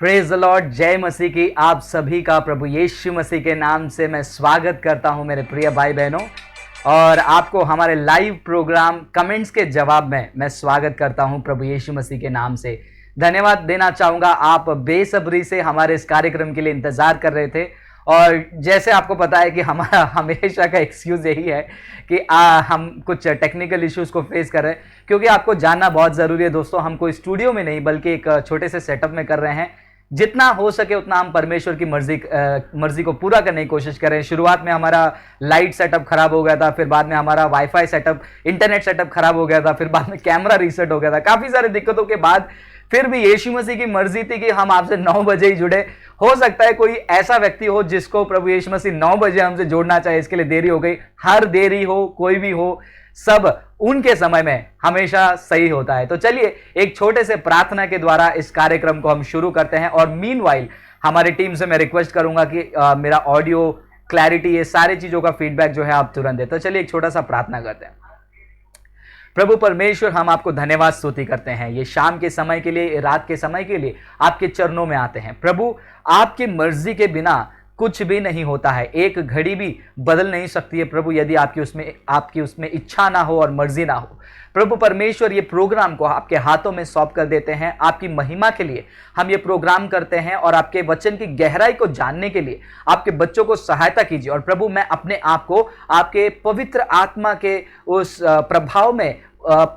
Praise the Lord. जय मसीह की आप सभी का प्रभु यीशु मसीह के नाम से मैं स्वागत करता हूं मेरे प्रिय भाई बहनों, और आपको हमारे लाइव प्रोग्राम कमेंट्स के जवाब में मैं स्वागत करता हूं प्रभु यीशु मसीह के नाम से। धन्यवाद देना चाहूँगा, आप बेसब्री से हमारे इस कार्यक्रम के लिए इंतज़ार कर रहे थे, और जैसे आपको पता है कि हमारा हमेशा का एक्सक्यूज़ यही है कि हम कुछ टेक्निकल इश्यूज़ को फेस कर रहे हैं, क्योंकि आपको जानना बहुत ज़रूरी है दोस्तों, हम कोई स्टूडियो में नहीं बल्कि एक छोटे से सेटअप में कर रहे हैं। जितना हो सके उतना हम परमेश्वर की मर्जी को पूरा करने की कोशिश करें। शुरुआत में हमारा लाइट सेटअप खराब हो गया था, फिर बाद में हमारा वाईफाई सेटअप, इंटरनेट सेटअप खराब हो गया था, फिर बाद में कैमरा रीसेट हो गया था। काफ़ी सारी दिक्कतों के बाद फिर भी यीशु मसीह की मर्जी थी कि हम आपसे 9 बजे ही जुड़े। हो सकता है कोई ऐसा व्यक्ति हो जिसको प्रभु यीशु मसीह 9 बजे हमसे जोड़ना चाहे, इसके लिए देरी हो गई। हर देरी हो, कोई भी हो, सब उनके समय में हमेशा सही होता है। तो चलिए एक छोटे से प्रार्थना के द्वारा इस कार्यक्रम को हम शुरू करते हैं, और मीनवाइल हमारी टीम से मैं रिक्वेस्ट करूंगा कि मेरा ऑडियो क्लैरिटी, ये सारी चीजों का फीडबैक जो है आप तुरंत दें। तो चलिए एक छोटा सा प्रार्थना करते हैं। प्रभु परमेश्वर, हम आपको धन्यवाद स्तुति करते हैं ये शाम के समय के लिए, रात के समय के लिए आपके चरणों में आते हैं। प्रभु, आपकी मर्जी के बिना कुछ भी नहीं होता है, एक घड़ी भी बदल नहीं सकती है प्रभु, यदि आपकी उसमें इच्छा ना हो और मर्जी ना हो। प्रभु परमेश्वर, ये प्रोग्राम को आपके हाथों में सौंप कर देते हैं। आपकी महिमा के लिए हम ये प्रोग्राम करते हैं, और आपके वचन की गहराई को जानने के लिए आपके बच्चों को सहायता कीजिए। और प्रभु, मैं अपने आप को आपके पवित्र आत्मा के उस प्रभाव में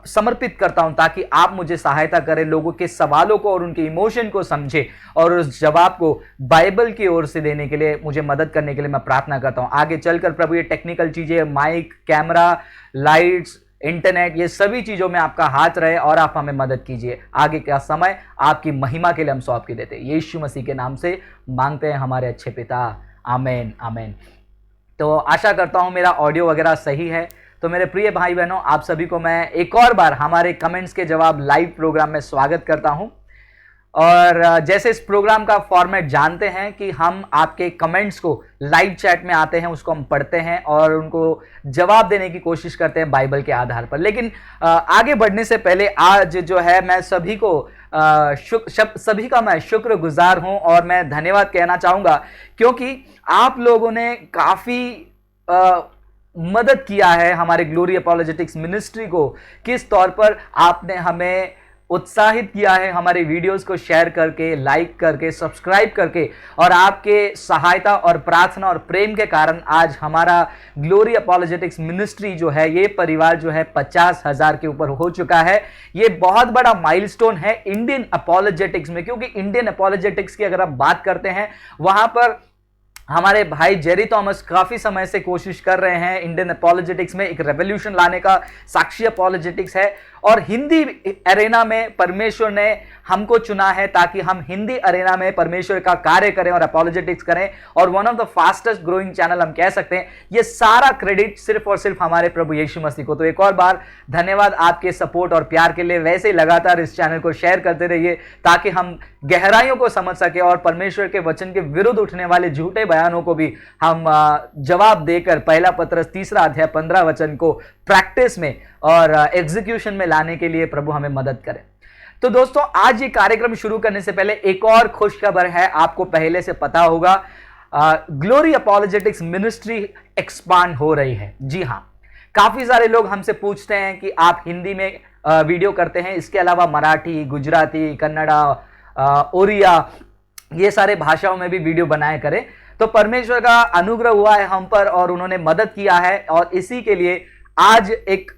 समर्पित करता हूं, ताकि आप मुझे सहायता करें, लोगों के सवालों को और उनके इमोशन को समझे, और उस जवाब को बाइबल की ओर से देने के लिए मुझे मदद करने के लिए मैं प्रार्थना करता हूं। आगे चलकर प्रभु ये टेक्निकल चीजें, माइक, कैमरा, लाइट्स, इंटरनेट, ये सभी चीजों में आपका हाथ रहे, और आप हमें मदद कीजिए। आगे का समय आपकी महिमा के लिए हम सौंप के देते हैं, यीशु मसीह के नाम से मांगते हैं हमारे अच्छे पिता, आमीन आमीन। तो आशा करता हूं मेरा ऑडियो वगैरह सही है। तो मेरे प्रिय भाई बहनों, आप सभी को मैं एक और बार हमारे कमेंट्स के जवाब लाइव प्रोग्राम में स्वागत करता हूं। और जैसे इस प्रोग्राम का फॉर्मेट जानते हैं कि हम आपके कमेंट्स को लाइव चैट में आते हैं, उसको हम पढ़ते हैं और उनको जवाब देने की कोशिश करते हैं बाइबल के आधार पर। लेकिन आगे बढ़ने से पहले आज जो है मैं सभी का मैं शुक्रगुजार हूं, और मैं धन्यवाद कहना चाहूँगा, क्योंकि आप लोगों ने काफ़ी मदद किया है हमारे ग्लोरी अपॉलोजेटिक्स मिनिस्ट्री को। किस तौर पर आपने हमें उत्साहित किया है हमारे वीडियोस को शेयर करके, लाइक करके, सब्सक्राइब करके, और आपके सहायता और प्रार्थना और प्रेम के कारण आज हमारा ग्लोरी अपॉलोजेटिक्स मिनिस्ट्री जो है, ये परिवार जो है 50,000 के ऊपर हो चुका है। ये बहुत बड़ा माइलस्टोन है इंडियन अपॉलोजेटिक्स में, क्योंकि इंडियन अपॉलोजेटिक्स की अगर आप बात करते हैं, वहां पर हमारे भाई जेरी थॉमस काफी समय से कोशिश कर रहे हैं इंडियन अपॉलोजेटिक्स में एक रेवोल्यूशन लाने का। साक्षी अपॉलोजेटिक्स है, और हिंदी अरेना में परमेश्वर ने हमको चुना है ताकि हम हिंदी अरेना में परमेश्वर का कार्य करें और अपॉलोजेटिक्स करें, और one of the fastest growing channel हम कह सकते हैं। ये सारा क्रेडिट सिर्फ और सिर्फ हमारे प्रभु यीशु मसीह को। तो एक और बार धन्यवाद आपके सपोर्ट और प्यार के लिए। वैसे ही लगातार इस चैनल को शेयर करते रहिए, ताकि हम गहराइयों को समझ सके, और परमेश्वर के वचन के विरुद्ध उठने वाले झूठे बयानों को भी हम जवाब देकर पहला पत्रस 3 अध्याय 15 वचन को प्रैक्टिस में और एग्जीक्यूशन में लाने के लिए प्रभु हमें मदद करें। तो दोस्तों, आज ये कार्यक्रम शुरू करने से पहले एक और खुशखबर है। आपको पहले से पता होगा, ग्लोरी अपॉलोजेटिक्स मिनिस्ट्री एक्सपांड हो रही है। जी हाँ, काफी सारे लोग हमसे पूछते हैं कि आप हिंदी में वीडियो करते हैं, इसके अलावा मराठी, गुजराती, कन्नड़ा, ओरिया, ये सारे भाषाओं में भी वीडियो बनाए करें। तो परमेश्वर का अनुग्रह हुआ है हम पर, और उन्होंने मदद किया है, और इसी के लिए आज एक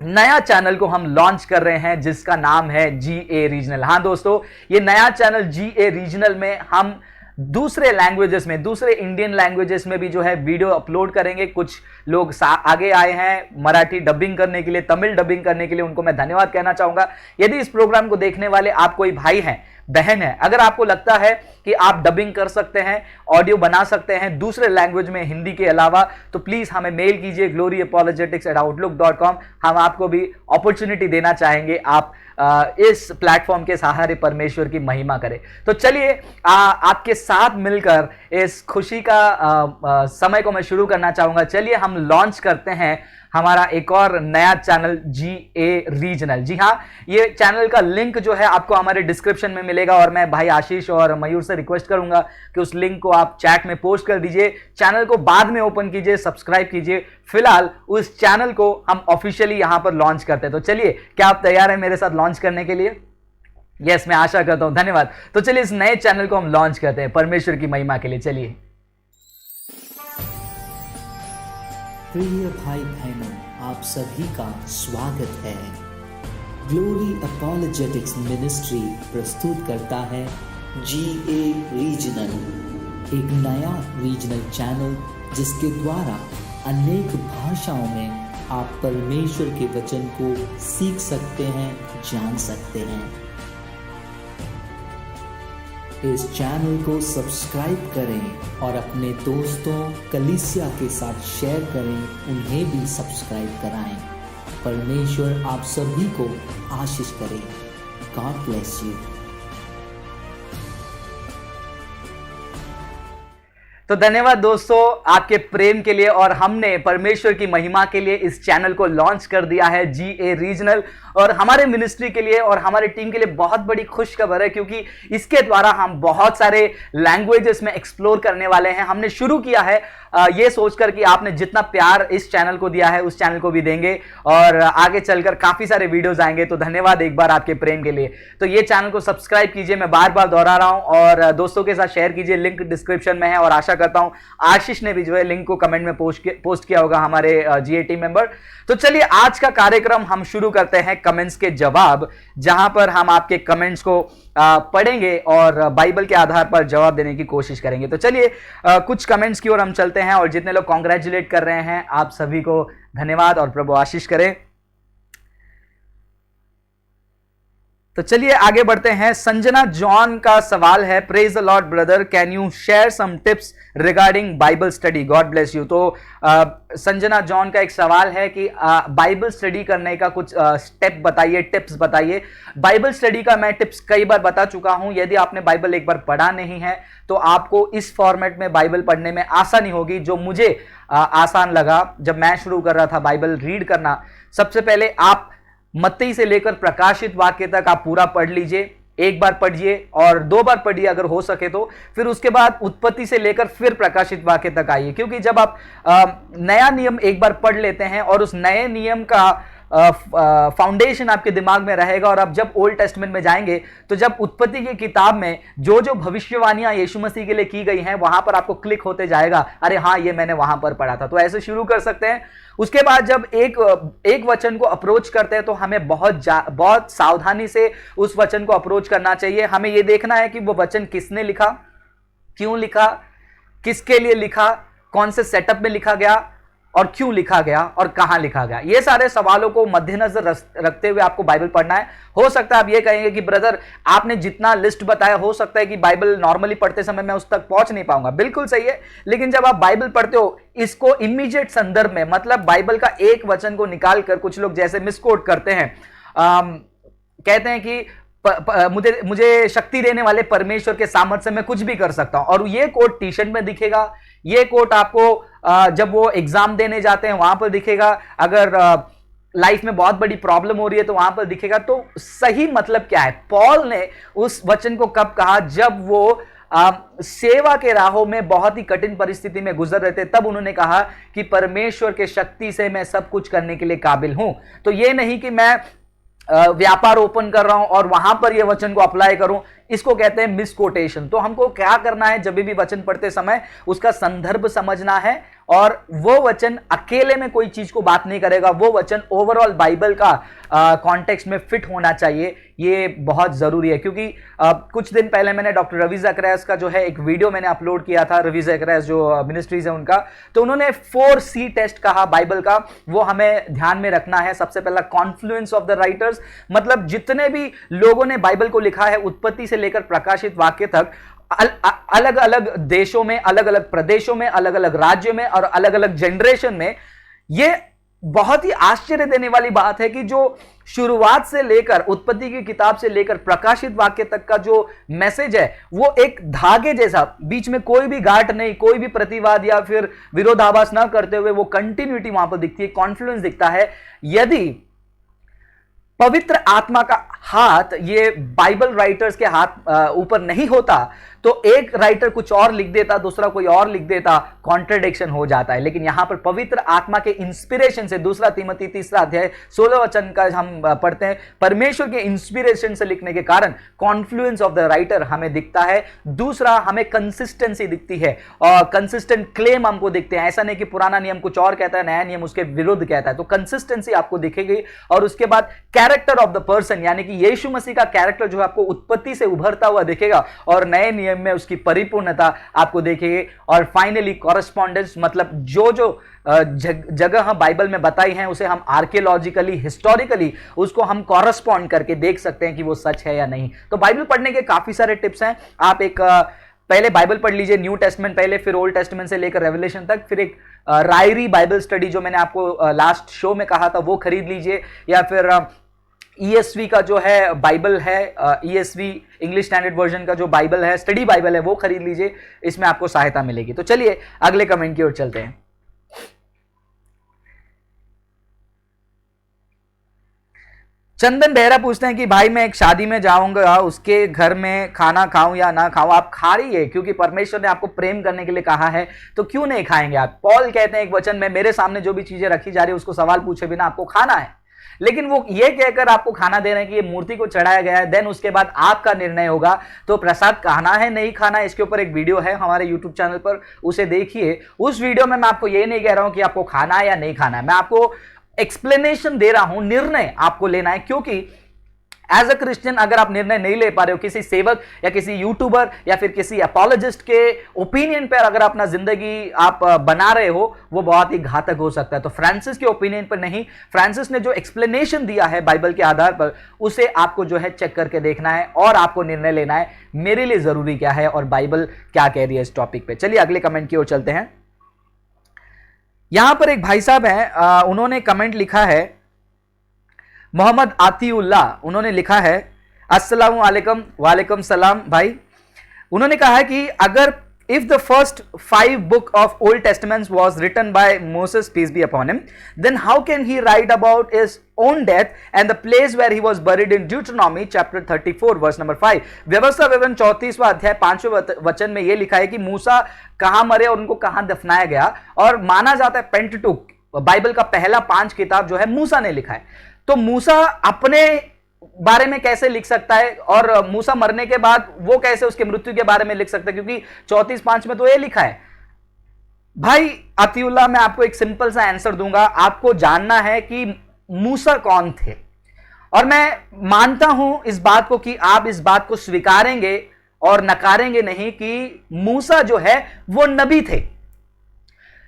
नया चैनल को हम लॉन्च कर रहे हैं, जिसका नाम है GA रीजनल। हाँ दोस्तों, ये नया चैनल GA रीजनल में हम दूसरे लैंग्वेजेस में, दूसरे इंडियन लैंग्वेजेस में भी जो है वीडियो अपलोड करेंगे। कुछ लोग आगे आए हैं मराठी डबिंग करने के लिए, तमिल डबिंग करने के लिए, उनको मैं धन्यवाद कहना चाहूंगा। यदि इस प्रोग्राम को देखने वाले आप कोई भाई हैं, बहन है, अगर आपको लगता है कि आप डबिंग कर सकते हैं, ऑडियो बना सकते हैं दूसरे लैंग्वेज में हिंदी के अलावा, तो प्लीज हमें मेल कीजिए gloryapologetics@outlook.com। हम आपको भी अपॉर्चुनिटी देना चाहेंगे, आप इस प्लेटफॉर्म के सहारे परमेश्वर की महिमा करें। तो चलिए आपके साथ मिलकर इस खुशी का समय को मैं शुरू करना चाहूंगा। चलिए हम लॉन्च करते हैं हमारा एक और नया चैनल GA रीजनल। जी हाँ, ये चैनल का लिंक जो है आपको हमारे डिस्क्रिप्शन में मिलेगा और मैं भाई आशीष और मयूर से रिक्वेस्ट करूंगा कि उस लिंक को आप चैट में पोस्ट कर दीजिए। चैनल को बाद में ओपन कीजिए, सब्सक्राइब कीजिए। फिलहाल उस चैनल को हम ऑफिशियली यहां पर लॉन्च करते हैं। तो चलिए, क्या आप तैयार हैं मेरे साथ लॉन्च करने के लिए? यस, मैं आशा करता हूं। धन्यवाद। तो चलिए इस नए चैनल को हम लॉन्च करते हैं परमेश्वर की महिमा के लिए। चलिए। प्रिय भाई बहनों, आप सभी का स्वागत है। ग्लोरी अपॉलोजेटिक्स मिनिस्ट्री प्रस्तुत करता है GA रीजनल, एक नया रीजनल चैनल जिसके द्वारा अनेक भाषाओं में आप परमेश्वर के वचन को सीख सकते हैं, जान सकते हैं। इस चैनल को सब्सक्राइब करें और अपने दोस्तों कलीसिया के साथ शेयर करें, उन्हें भी सब्सक्राइब कराएं। परमेश्वर आप सभी को आशीष करे। God bless you. तो धन्यवाद दोस्तों आपके प्रेम के लिए, और हमने परमेश्वर की महिमा के लिए इस चैनल को लॉन्च कर दिया है GA रीजनल। और हमारे मिनिस्ट्री के लिए और हमारे टीम के लिए बहुत बड़ी खुशखबर है, क्योंकि इसके द्वारा हम बहुत सारे लैंग्वेजेस में एक्सप्लोर करने वाले हैं। हमने शुरू किया है ये सोचकर कि आपने जितना प्यार इस चैनल को दिया है उस चैनल को भी देंगे, और आगे चलकर काफी सारे वीडियोस आएंगे। तो धन्यवाद एक बार आपके प्रेम के लिए। तो ये चैनल को सब्सक्राइब कीजिए, मैं बार बार दोहरा रहा हूं, और दोस्तों के साथ शेयर कीजिए। लिंक डिस्क्रिप्शन में है, और आशा करता हूं आशीष ने भी जो है लिंक को कमेंट में पोस्ट किया होगा, हमारे GA टीम मेंबर। तो चलिए आज का कार्यक्रम हम शुरू करते हैं कमेंट्स के जवाब, जहां पर हम आपके कमेंट्स को पढ़ेंगे और बाइबल के आधार पर जवाब देने की कोशिश करेंगे। तो चलिए कुछ कमेंट्स की ओर हम चलते हैं, और जितने लोग कॉन्ग्रेचुलेट कर रहे हैं आप सभी को धन्यवाद और प्रभु आशीष करें। तो चलिए आगे बढ़ते हैं। संजना जॉन का सवाल है, praise the Lord brother, can you share some tips regarding Bible study? God bless you. तो संजना जॉन का एक सवाल है कि बाइबल स्टडी करने का कुछ स्टेप बताइए, टिप्स बताइए। बाइबल स्टडी का मैं टिप्स कई बार बता चुका हूं। यदि आपने बाइबल एक बार पढ़ा नहीं है तो आपको इस फॉर्मेट में बाइबल पढ़ने में आसानी होगी। जो मुझे आसान लगा जब मैं शुरू कर रहा था बाइबल रीड करना, सबसे पहले आप मत्ती से लेकर प्रकाशित वाक्य तक आप पूरा पढ़ लीजिए। एक बार पढ़िए और 2 बार पढ़िए अगर हो सके तो। फिर उसके बाद उत्पत्ति से लेकर फिर प्रकाशित वाक्य तक आइए, क्योंकि जब आप नया नियम एक बार पढ़ लेते हैं और उस नए नियम का फाउंडेशन आपके दिमाग में रहेगा, और आप जब ओल्ड टेस्टमेंट में जाएंगे तो जब उत्पत्ति की किताब में जो जो भविष्यवाणियां यीशु मसीह के लिए की गई हैं वहां पर आपको क्लिक होते जाएगा, अरे हाँ ये मैंने वहां पर पढ़ा था। तो ऐसे शुरू कर सकते हैं। उसके बाद जब एक वचन को अप्रोच करते हैं तो हमें बहुत सावधानी से उस वचन को अप्रोच करना चाहिए। हमें यह देखना है कि वो वचन किसने लिखा, क्यों लिखा, किसके लिए लिखा, कौन से सेटअप में लिखा गया, और क्यों लिखा गया, और कहां लिखा गया। ये सारे सवालों को मद्देनजर रखते हुए आपको बाइबल पढ़ना है। हो सकता है आप ये कहेंगे कि ब्रदर आपने जितना लिस्ट बताया, हो सकता है कि बाइबल नॉर्मली पढ़ते समय मैं उस तक पहुंच नहीं पाऊंगा। बिल्कुल सही है, लेकिन जब आप बाइबल पढ़ते हो इसको इमीडिएट संदर्भ में, मतलब बाइबल का एक वचन को निकालकर कुछ लोग जैसे मिसकोट करते हैं, कहते हैं कि मुझे शक्ति देने वाले परमेश्वर के सामर्थ्य से मैं कुछ भी कर सकता हूं, और ये कोट टी शर्ट में दिखेगा, ये कोट आपको जब वो एग्जाम देने जाते हैं वहां पर दिखेगा, अगर लाइफ में बहुत बड़ी प्रॉब्लम हो रही है तो वहां पर दिखेगा। तो सही मतलब क्या है? पॉल ने उस वचन को कब कहा? जब वो सेवा के राहों में बहुत ही कठिन परिस्थिति में गुजर रहे थे, तब उन्होंने कहा कि परमेश्वर के शक्ति से मैं सब कुछ करने के लिए काबिल हूं। तो ये नहीं कि मैं व्यापार ओपन कर रहा हूं और वहां पर यह वचन को अप्लाई करूं, इसको कहते हैं मिसकोटेशन। तो हमको क्या करना है, जब भी वचन पढ़ते समय उसका संदर्भ समझना है, और वो वचन अकेले में कोई चीज को बात नहीं करेगा, वो वचन ओवरऑल बाइबल का कॉन्टेक्स्ट में फिट होना चाहिए। ये बहुत जरूरी है, क्योंकि कुछ दिन पहले मैंने डॉक्टर रवि जकरयास का जो है एक वीडियो मैंने अपलोड किया था, रवि जकरयास जो मिनिस्ट्रीज है उनका। तो उन्होंने 4C टेस्ट कहा बाइबल का, वो हमें ध्यान में रखना है। सबसे पहला कॉन्फ्लुएंस ऑफ द राइटर्स, मतलब जितने भी लोगों ने बाइबल को लिखा है उत्पत्ति से लेकर प्रकाशित वाक्य तक, अलग अलग देशों में, अलग अलग प्रदेशों में, अलग अलग राज्यों में और अलग अलग जनरेशन में, ये बहुत ही आश्चर्य देने वाली बात है कि जो शुरुआत से लेकर उत्पत्ति की किताब से लेकर प्रकाशित वाक्य तक का जो मैसेज है वो एक धागे जैसा, बीच में कोई भी गांठ नहीं, कोई भी प्रतिवाद या फिर विरोधाभास ना करते हुए वो कंटिन्यूटी वहां पर दिखती है, कॉन्फ्लुएंस दिखता है। यदि पवित्र आत्मा का हाथ ये बाइबल राइटर्स के हाथ ऊपर नहीं होता तो एक राइटर कुछ और लिख देता, दूसरा कोई और लिख देता, कॉन्ट्रडिक्शन हो जाता है। लेकिन यहां पर पवित्र आत्मा के इंस्पिरेशन से, दूसरा तीमोथी 3 अध्याय 16 वचन का हम पढ़ते हैं, परमेश्वर के इंस्पिरेशन से लिखने के कारण कॉन्फ्लुएंस ऑफ द राइटर हमें दिखता है। दूसरा, हमें कंसिस्टेंसी दिखती है और कंसिस्टेंट क्लेम हमको दिखते हैं। ऐसा नहीं कि पुराना नियम कुछ और कहता है, नया नियम उसके विरुद्ध कहता है, तो कंसिस्टेंसी आपको दिखेगी। और उसके बाद कैरेक्टर ऑफ द पर्सन, यानी कि यीशु मसीह का कैरेक्टर जो है आपको उत्पत्ति से उभरता हुआ दिखेगा और नए नियम में उसकी परिपूर्णता आपको देखेगी। और फाइनली कॉरेस्पॉन्डेंस, मतलब जो जो जगह बाइबल में बताई हैं उसे हम आर्कियोलॉजिकली, हिस्टोरिकली उसको हम कॉरेस्पॉन्ड करके देख सकते हैं कि वो सच है या नहीं। तो बाइबल पढ़ने के काफी सारे टिप्स हैं। आप एक पहले बाइबल पढ़ लीजिए, न्यू टेस्टमेंट पहले, फिर ओल्ड टेस्टमेंट से लेकर रेवलेशन तक, फिर एक रायरी बाइबल स्टडी जो मैंने आपको लास्ट शो में कहा था वो खरीद लीजिए, या फिर ESV का जो है बाइबल है, ESV इंग्लिश स्टैंडर्ड वर्जन का जो बाइबल है, स्टडी बाइबल है, वो खरीद लीजिए, इसमें आपको सहायता मिलेगी। तो चलिए अगले कमेंट की ओर चलते हैं। चंदन बेहरा पूछते हैं कि भाई मैं एक शादी में जाऊंगा, उसके घर में खाना खाऊं या ना खाऊं? आप खा रही है, क्योंकि परमेश्वर ने आपको प्रेम करने के लिए कहा है, तो क्यों नहीं खाएंगे आप? पॉल कहते हैं एक वचन में, मेरे सामने जो भी चीजें रखी जा रही है उसको सवाल पूछे बिना आपको खाना है। लेकिन वो ये कहकर आपको खाना दे रहे हैं कि ये मूर्ति को चढ़ाया गया है, देन उसके बाद आपका निर्णय होगा तो प्रसाद खाना है नहीं खाना, इसके ऊपर एक वीडियो है हमारे यूट्यूब चैनल पर, उसे देखिए। उस वीडियो में मैं आपको ये नहीं कह रहा हूं कि आपको खाना है या नहीं खाना है, मैं आपको एक्सप्लेनेशन दे रहा हूं, निर्णय आपको लेना है। क्योंकि एज अ क्रिश्चियन अगर आप निर्णय नहीं ले पा रहे हो, किसी सेवक या किसी यूट्यूबर या फिर किसी अपॉलोजिस्ट के ओपिनियन पर अगर अपना जिंदगी आप बना रहे हो, वो बहुत ही घातक हो सकता है। तो फ्रांसिस के ओपिनियन पर नहीं, फ्रांसिस ने जो एक्सप्लेनेशन दिया है बाइबल के आधार पर, उसे आपको जो है चेक करके देखना है और आपको निर्णय लेना है मेरे लिए जरूरी क्या है और बाइबल क्या कह रही है इस टॉपिक पे। चलिए अगले कमेंट की ओर चलते हैं। यहां पर एक भाई साहब हैं, उन्होंने कमेंट लिखा है, मोहम्मद आतिउल्लाह, उन्होंने लिखा है अस्सलामु अलैकुम। वालेकुम सलाम भाई। उन्होंने कहा है कि अगर if the first 5 book of Old Testament was written by Moses, peace be upon him, then how can he write about his own death and the place where he was buried in Deuteronomy chapter 34 verse number 5? व्यवस्था विवरण 34वां अध्याय 5वें वचन में यह लिखा है कि मूसा कहां मरे और उनको कहां दफनाया गया, और माना जाता है पेंटटुक बाइबल का पहला 5 किताब जो है मूसा ने लिखा है। तो मूसा अपने बारे में कैसे लिख सकता है, और मूसा मरने के बाद वो कैसे उसके मृत्यु के बारे में लिख सकता है, क्योंकि 34:5 में तो ये लिखा है। भाई अतिउल्लाह, मैं आपको एक सिंपल सा आंसर दूंगा। आपको जानना है कि मूसा कौन थे, और मैं मानता हूं इस बात को कि आप इस बात को स्वीकारेंगे और नकारेंगे नहीं कि मूसा जो है वो नबी थे।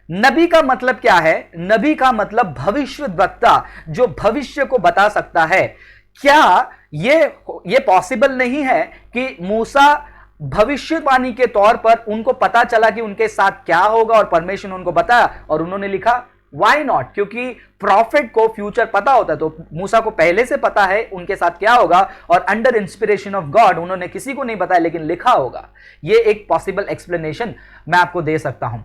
नबी का मतलब क्या है? नबी का मतलब भविष्यद्वक्ता, जो भविष्य को बता सकता है। क्या ये पॉसिबल नहीं है कि मूसा भविष्यवाणी के तौर पर उनको पता चला कि उनके साथ क्या होगा और परमेश्वर ने उनको बताया और उन्होंने लिखा? Why not? क्योंकि प्रॉफिट को फ्यूचर पता होता है, तो मूसा को पहले से पता है उनके साथ क्या होगा और अंडर इंस्पिरेशन ऑफ गॉड उन्होंने किसी को नहीं बताया लेकिन लिखा होगा। यह एक पॉसिबल एक्सप्लेनेशन मैं आपको दे सकता हूं।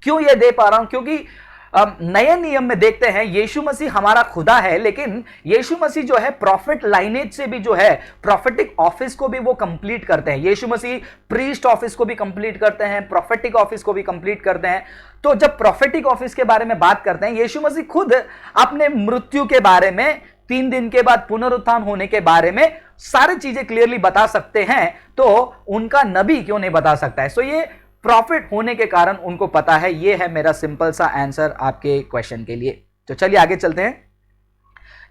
क्यों ये दे पा रहा हूं? क्योंकि नए नियम में देखते हैं यीशु मसीह हमारा खुदा है, लेकिन यीशु मसीह जो है प्रॉफिट लाइनेज से भी जो है प्रॉफिटिक ऑफिस को भी वो कंप्लीट करते हैं। यीशु मसीह प्रीस्ट ऑफिस को भी कंप्लीट करते हैं, प्रॉफिटिक ऑफिस को भी कंप्लीट करते हैं। तो जब प्रॉफिटिक ऑफिस के बारे में बात करते हैं, यीशु मसीह खुद अपने मृत्यु के बारे में, 3 दिन के बाद पुनरुत्थान होने के बारे में सारी चीजें क्लियरली बता सकते हैं, तो उनका नबी क्यों नहीं बता सकता है? सो ये प्रॉफिट होने के कारण उनको पता है। ये है मेरा सिंपल सा आंसर आपके क्वेश्चन के लिए। तो चलिए आगे चलते हैं।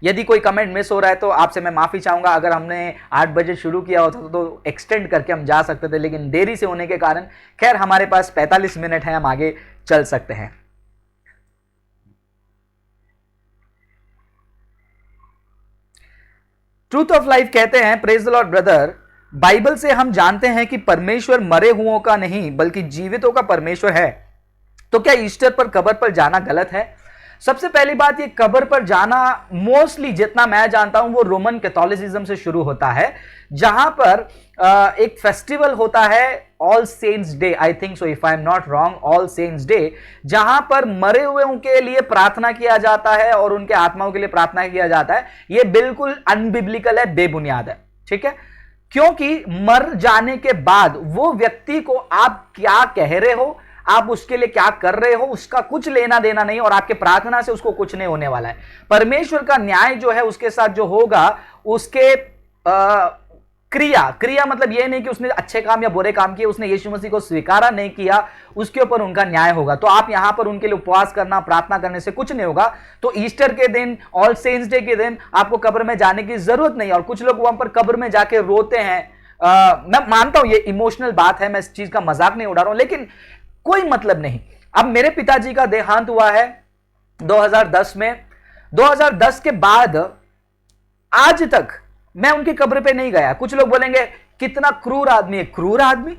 यदि कोई कमेंट मिस हो रहा है तो आपसे मैं माफी चाहूंगा। अगर हमने 8 बजे शुरू किया होता तो एक्सटेंड करके हम जा सकते थे, लेकिन देरी से होने के कारण खैर हमारे पास 45 मिनट है, हम आगे चल सकते हैं। ट्रूथ ऑफ लाइफ कहते हैं, praise the Lord brother, Bible से हम जानते हैं कि परमेश्वर मरे हुओं का नहीं बल्कि जीवितों का परमेश्वर है, तो क्या ईस्टर पर कब्र पर जाना गलत है? सबसे पहली बात, ये कब्र पर जाना मोस्टली जितना मैं जानता हूं वो रोमन कैथोलिसिज्म से शुरू होता है, जहां पर एक फेस्टिवल होता है All Saints Day, I think so if I am not wrong, All Saints Day, जहां पर मरे हुए के लिए प्रार्थना किया जाता है और उनके आत्माओं के लिए प्रार्थना किया जाता है। यह बिल्कुल अनबिब्लिकल है, बेबुनियाद है, ठीक है, क्योंकि मर जाने के बाद वो व्यक्ति को आप क्या कह रहे हो, आप उसके लिए क्या कर रहे हो, उसका कुछ लेना देना नहीं, और आपके प्रार्थना से उसको कुछ नहीं होने वाला है। परमेश्वर का न्याय जो है उसके साथ जो होगा, उसके क्रिया मतलब यह नहीं कि उसने अच्छे काम या बुरे काम किए, उसने यीशु मसीह को स्वीकारा नहीं किया, उसके ऊपर उनका न्याय होगा। तो आप यहां पर उनके लिए उपवास करना, प्रार्थना करने से कुछ नहीं होगा। तो ईस्टर के दिन, ऑल सेंट्स डे के दिन आपको कब्र में जाने की जरूरत नहीं। और कुछ लोग वहां पर कब्र में जाके रोते हैं, मैं मानता हूं ये इमोशनल बात है, मैं इस चीज का मजाक नहीं उड़ा रहा हूं, लेकिन कोई मतलब नहीं। अब मेरे पिताजी का देहांत हुआ है 2010 में। 2010 के बाद आज तक मैं उनकी कब्र पे नहीं गया। कुछ लोग बोलेंगे कितना क्रूर आदमी है। क्रूर आदमी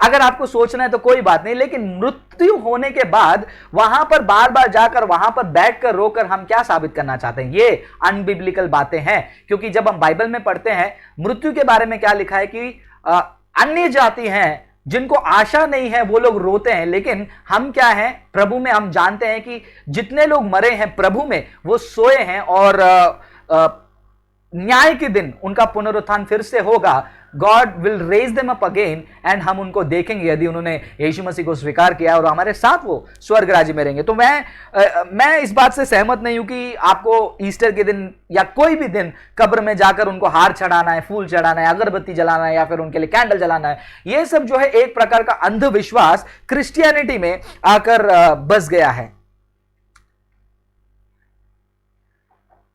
अगर आपको सोचना है तो कोई बात नहीं, लेकिन मृत्यु होने के बाद वहां पर बार बार जाकर, वहां पर बैठकर रोकर हम क्या साबित करना चाहते हैं? ये अनबिब्लिकल बातें हैं। क्योंकि जब हम बाइबल में पढ़ते हैं मृत्यु के बारे में क्या लिखा है कि अन्य जाति हैं जिनको आशा नहीं है, वो लोग रोते हैं, लेकिन हम क्या हैं? प्रभु में हम जानते हैं कि जितने लोग मरे हैं प्रभु में वो सोए हैं, और न्याय के दिन उनका पुनरुत्थान फिर से होगा। God will raise them up again, and हम उनको देखेंगे यदि उन्होंने यीशु मसीह को स्वीकार किया, और हमारे साथ वो स्वर्ग राज्य में रहेंगे। तो मैं इस बात से सहमत नहीं हूं कि आपको ईस्टर के दिन या कोई भी दिन कब्र में जाकर उनको हार चढ़ाना है, फूल चढ़ाना है, अगरबत्ती जलाना है, या फिर उनके लिए कैंडल जलाना है। ये सब जो है एक प्रकार का अंधविश्वास क्रिश्चियनिटी में आकर बस गया है।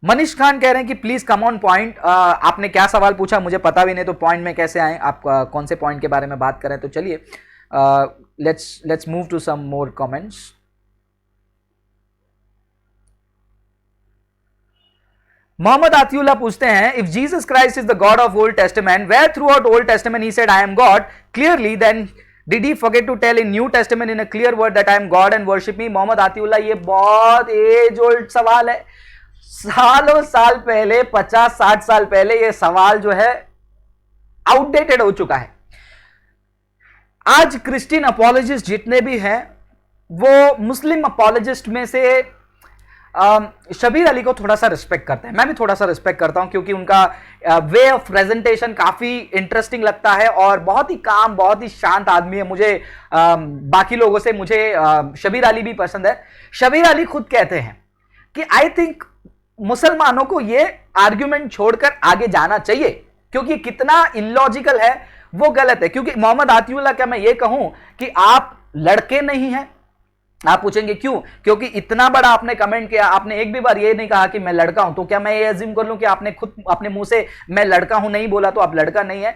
मनीष खान कह रहे हैं कि प्लीज कम ऑन पॉइंट। आपने क्या सवाल पूछा मुझे पता भी नहीं, तो पॉइंट में कैसे आए आप? कौन से पॉइंट के बारे में बात करें? तो चलिए let's move to some more comments. Mohammad Atiullah पूछते हैं, if Jesus Christ is the God of Old Testament, where throughout Old Testament he said I am God clearly, then did he forget to tell in New Testament in a clear word that I am God and worship me? Mohammad Atiullah, ये बहुत as old सवाल है। सालों साल पहले, 50-60 साल पहले ये सवाल जो है आउटडेटेड हो चुका है। आज क्रिश्चियन अपोलोजिस्ट जितने भी हैं वो मुस्लिम अपोलोजिस्ट में से शबीर अली को थोड़ा सा रिस्पेक्ट करते हैं। मैं भी थोड़ा सा रिस्पेक्ट करता हूं, क्योंकि उनका वे ऑफ प्रेजेंटेशन काफी इंटरेस्टिंग लगता है, और बहुत ही काम, बहुत ही शांत आदमी है। मुझे बाकी लोगों से मुझे शबीर अली भी पसंद है। शबीर अली खुद कहते हैं कि आई थिंक मुसलमानों को यह आर्ग्यूमेंट छोड़कर आगे जाना चाहिए, क्योंकि कितना इलॉजिकल है वो गलत है। क्योंकि मोहम्मद आतिउल्लाह, क्या मैं ये कहूं कि आप लड़के नहीं हैं? आप पूछेंगे क्यों? क्योंकि इतना बड़ा आपने कमेंट किया, आपने एक भी बार ये नहीं कहा कि मैं लड़का हूं, तो क्या मैं ये अज्यूम कर लूं कि आपने खुद अपने मुंह से मैं लड़का हूं नहीं बोला, तो आप लड़का नहीं है?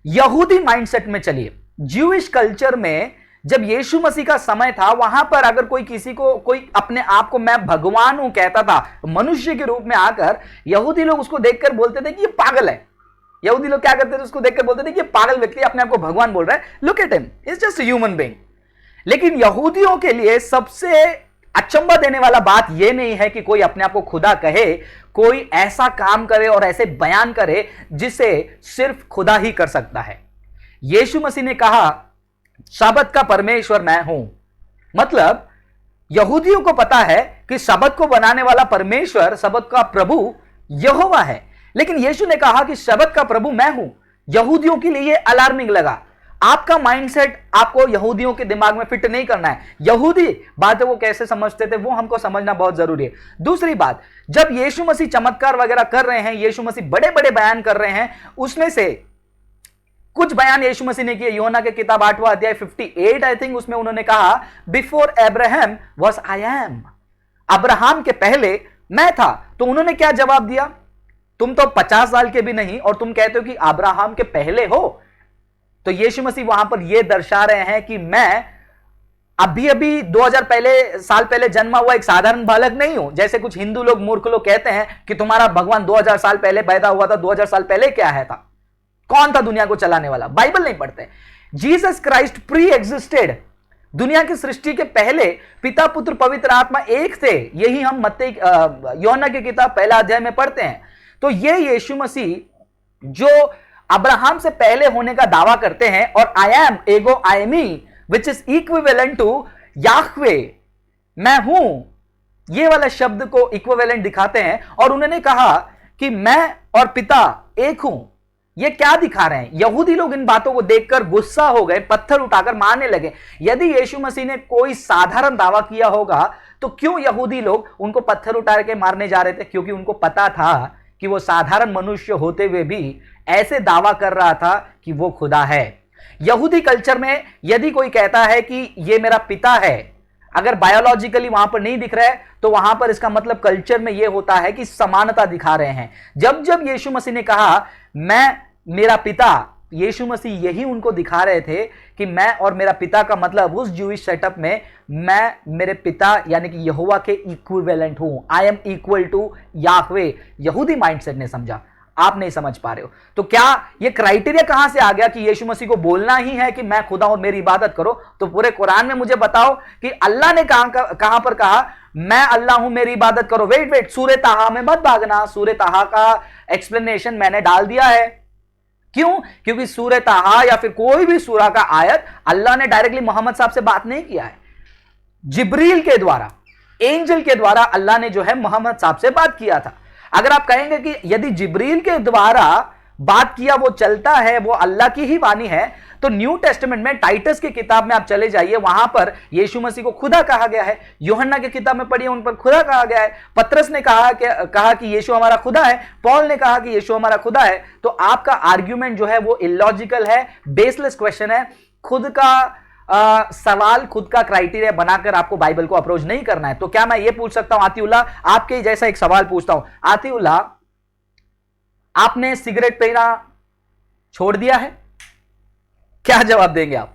यहूदी माइंडसेट में चलिए, ज्यूइश कल्चर में जब यीशु मसीह का समय था, वहां पर अगर कोई किसी को, कोई अपने आप को मैं भगवान हूं कहता था मनुष्य के रूप में आकर, यहूदी लोग उसको देखकर बोलते थे कि ये पागल है। यहूदी लोग क्या करते थे? उसको देखकर बोलते थे कि ये पागल व्यक्ति अपने आप को भगवान बोल रहा है, look at him, is just a human being. लेकिन यहूदियों के लिए सबसे अचंभा देने वाला बात यह नहीं है कि कोई अपने आप को खुदा कहे, कोई ऐसा काम करे और ऐसे बयान करे जिसे सिर्फ खुदा ही कर सकता है। यीशु मसीह ने कहा शबत का परमेश्वर मैं हूं। मतलब यहूदियों को पता है कि शबत को बनाने वाला परमेश्वर, शबत का प्रभु यहोवा है, लेकिन यीशु ने कहा कि शबत का प्रभु मैं हूं। यहूदियों के लिए यह अलार्मिंग लगा। आपका माइंडसेट आपको यहूदियों के दिमाग में फिट नहीं करना है। यहूदी बातें वो कैसे समझते थे वो हमको समझना बहुत जरूरी है। दूसरी बात, जब यीशु मसीह चमत्कार वगैरह कर रहे हैं, यीशु मसीह बड़े बड़े बयान कर रहे हैं, उसमें से कुछ बयान यीशु मसीह ने किए। यूहन्ना के किताब 8वां अध्याय 58 आई थिंक, उसमें उन्होंने कहा before Abraham was I am, Abraham के पहले मैं था। तो उन्होंने क्या जवाब दिया? तुम तो 50 साल के भी नहीं और तुम कहते हो कि अब्राहम के पहले हो। तो यीशु मसीह वहां पर यह दर्शा रहे हैं कि मैं अभी अभी 2000 साल पहले जन्मा हुआ एक साधारण बालक नहीं हूं। जैसे कुछ हिंदू लोग, मूर्ख लोग कहते हैं कि तुम्हारा भगवान 2000 साल पहले पैदा हुआ था। 2000 साल पहले क्या है था? कौन था दुनिया को चलाने वाला? बाइबल नहीं पढ़ते। जीसस क्राइस्ट प्री एग्जिस्टेड दुनिया की सृष्टि के पहले पिता पुत्र पवित्र आत्मा एक थे। यही हम मत्ती यूहन्ना की किताब पहला अध्याय में पढ़ते हैं। तो ये यीशु मसीह जो अब्राहम से पहले होने का दावा करते हैं, और आई एम एगो आईमी विच इज इक्विवेलेंट टू याह्वे, मैं हूं, ये वाला शब्द को इक्विवेलेंट दिखाते हैं। और उन्होंने कहा कि मैं और पिता एक हूं। ये क्या दिखा रहे हैं? यहूदी लोग इन बातों को देखकर गुस्सा हो गए, पत्थर उठाकर मारने लगे। यदि यीशु मसीह ने कोई साधारण दावा किया होगा तो क्यों यहूदी लोग उनको पत्थर उठा के मारने जा रहे थे? क्योंकि उनको पता था कि वो साधारण मनुष्य होते हुए भी ऐसे दावा कर रहा था कि वो खुदा है। यहूदी कल्चर में यदि कोई कहता है कि ये मेरा पिता है, अगर बायोलॉजिकली वहां पर नहीं दिख रहा है तो वहां पर इसका मतलब कल्चर में यह होता है कि समानता दिखा रहे हैं। जब जब यीशु मसीह ने कहा मैं मेरा पिता, यीशु मसीह यही उनको दिखा रहे थे कि मैं और मेरा पिता का मतलब उस जूइश सेटअप में मैं मेरे पिता यानी कि यहोवा के इक्विवेलेंट हूं। I am equal to Yahweh. यहूदी माइंडसेट ने समझा, आप नहीं समझ पा रहे हो। तो क्या ये क्राइटेरिया कहां से आ गया कि यीशु मसीह को बोलना ही है कि मैं खुदा हूं, मेरी इबादत करो? तो पूरे कुरान में मुझे बताओ कि अल्लाह ने कहां पर कहा मैं अल्लाह हूं, मेरी इबादत करो? वेट, सूरह ताहा में मत भागना। सूरह ताहा का एक्सप्लेनेशन मैंने डाल दिया है। क्यों? क्योंकि सूरह ताहा या फिर कोई भी सूरह का आयत अल्लाह ने डायरेक्टली मोहम्मद साहब से बात नहीं किया है। जिब्रील के द्वारा, एंजल के द्वारा अल्लाह ने जो है मोहम्मद साहब से बात किया था। अगर आप कहेंगे कि यदि जिब्रील के द्वारा बात किया वो चलता है, वो अल्लाह की ही वाणी है, तो न्यू टेस्टामेंट में टाइटस की किताब में आप चले जाइए, वहां पर यीशु मसीह को खुदा कहा गया है। यूहन्ना की किताब में पढ़िए, उन पर खुदा कहा गया है। पतरस ने कहा कि यीशु हमारा खुदा है। पॉल ने कहा कि यीशु हमारा खुदा है। तो आपका आर्ग्यूमेंट जो है वो इलॉजिकल है, बेसलेस क्वेश्चन है। खुद का सवाल, खुद का क्राइटेरिया बनाकर आपको बाइबल को अप्रोच नहीं करना है। तो क्या मैं ये पूछ सकता हूं आतिउल्लाह, आपके जैसा एक सवाल पूछता हूं, आतिउल्लाह आपने सिगरेट पीना छोड़ दिया है? क्या जवाब देंगे आप?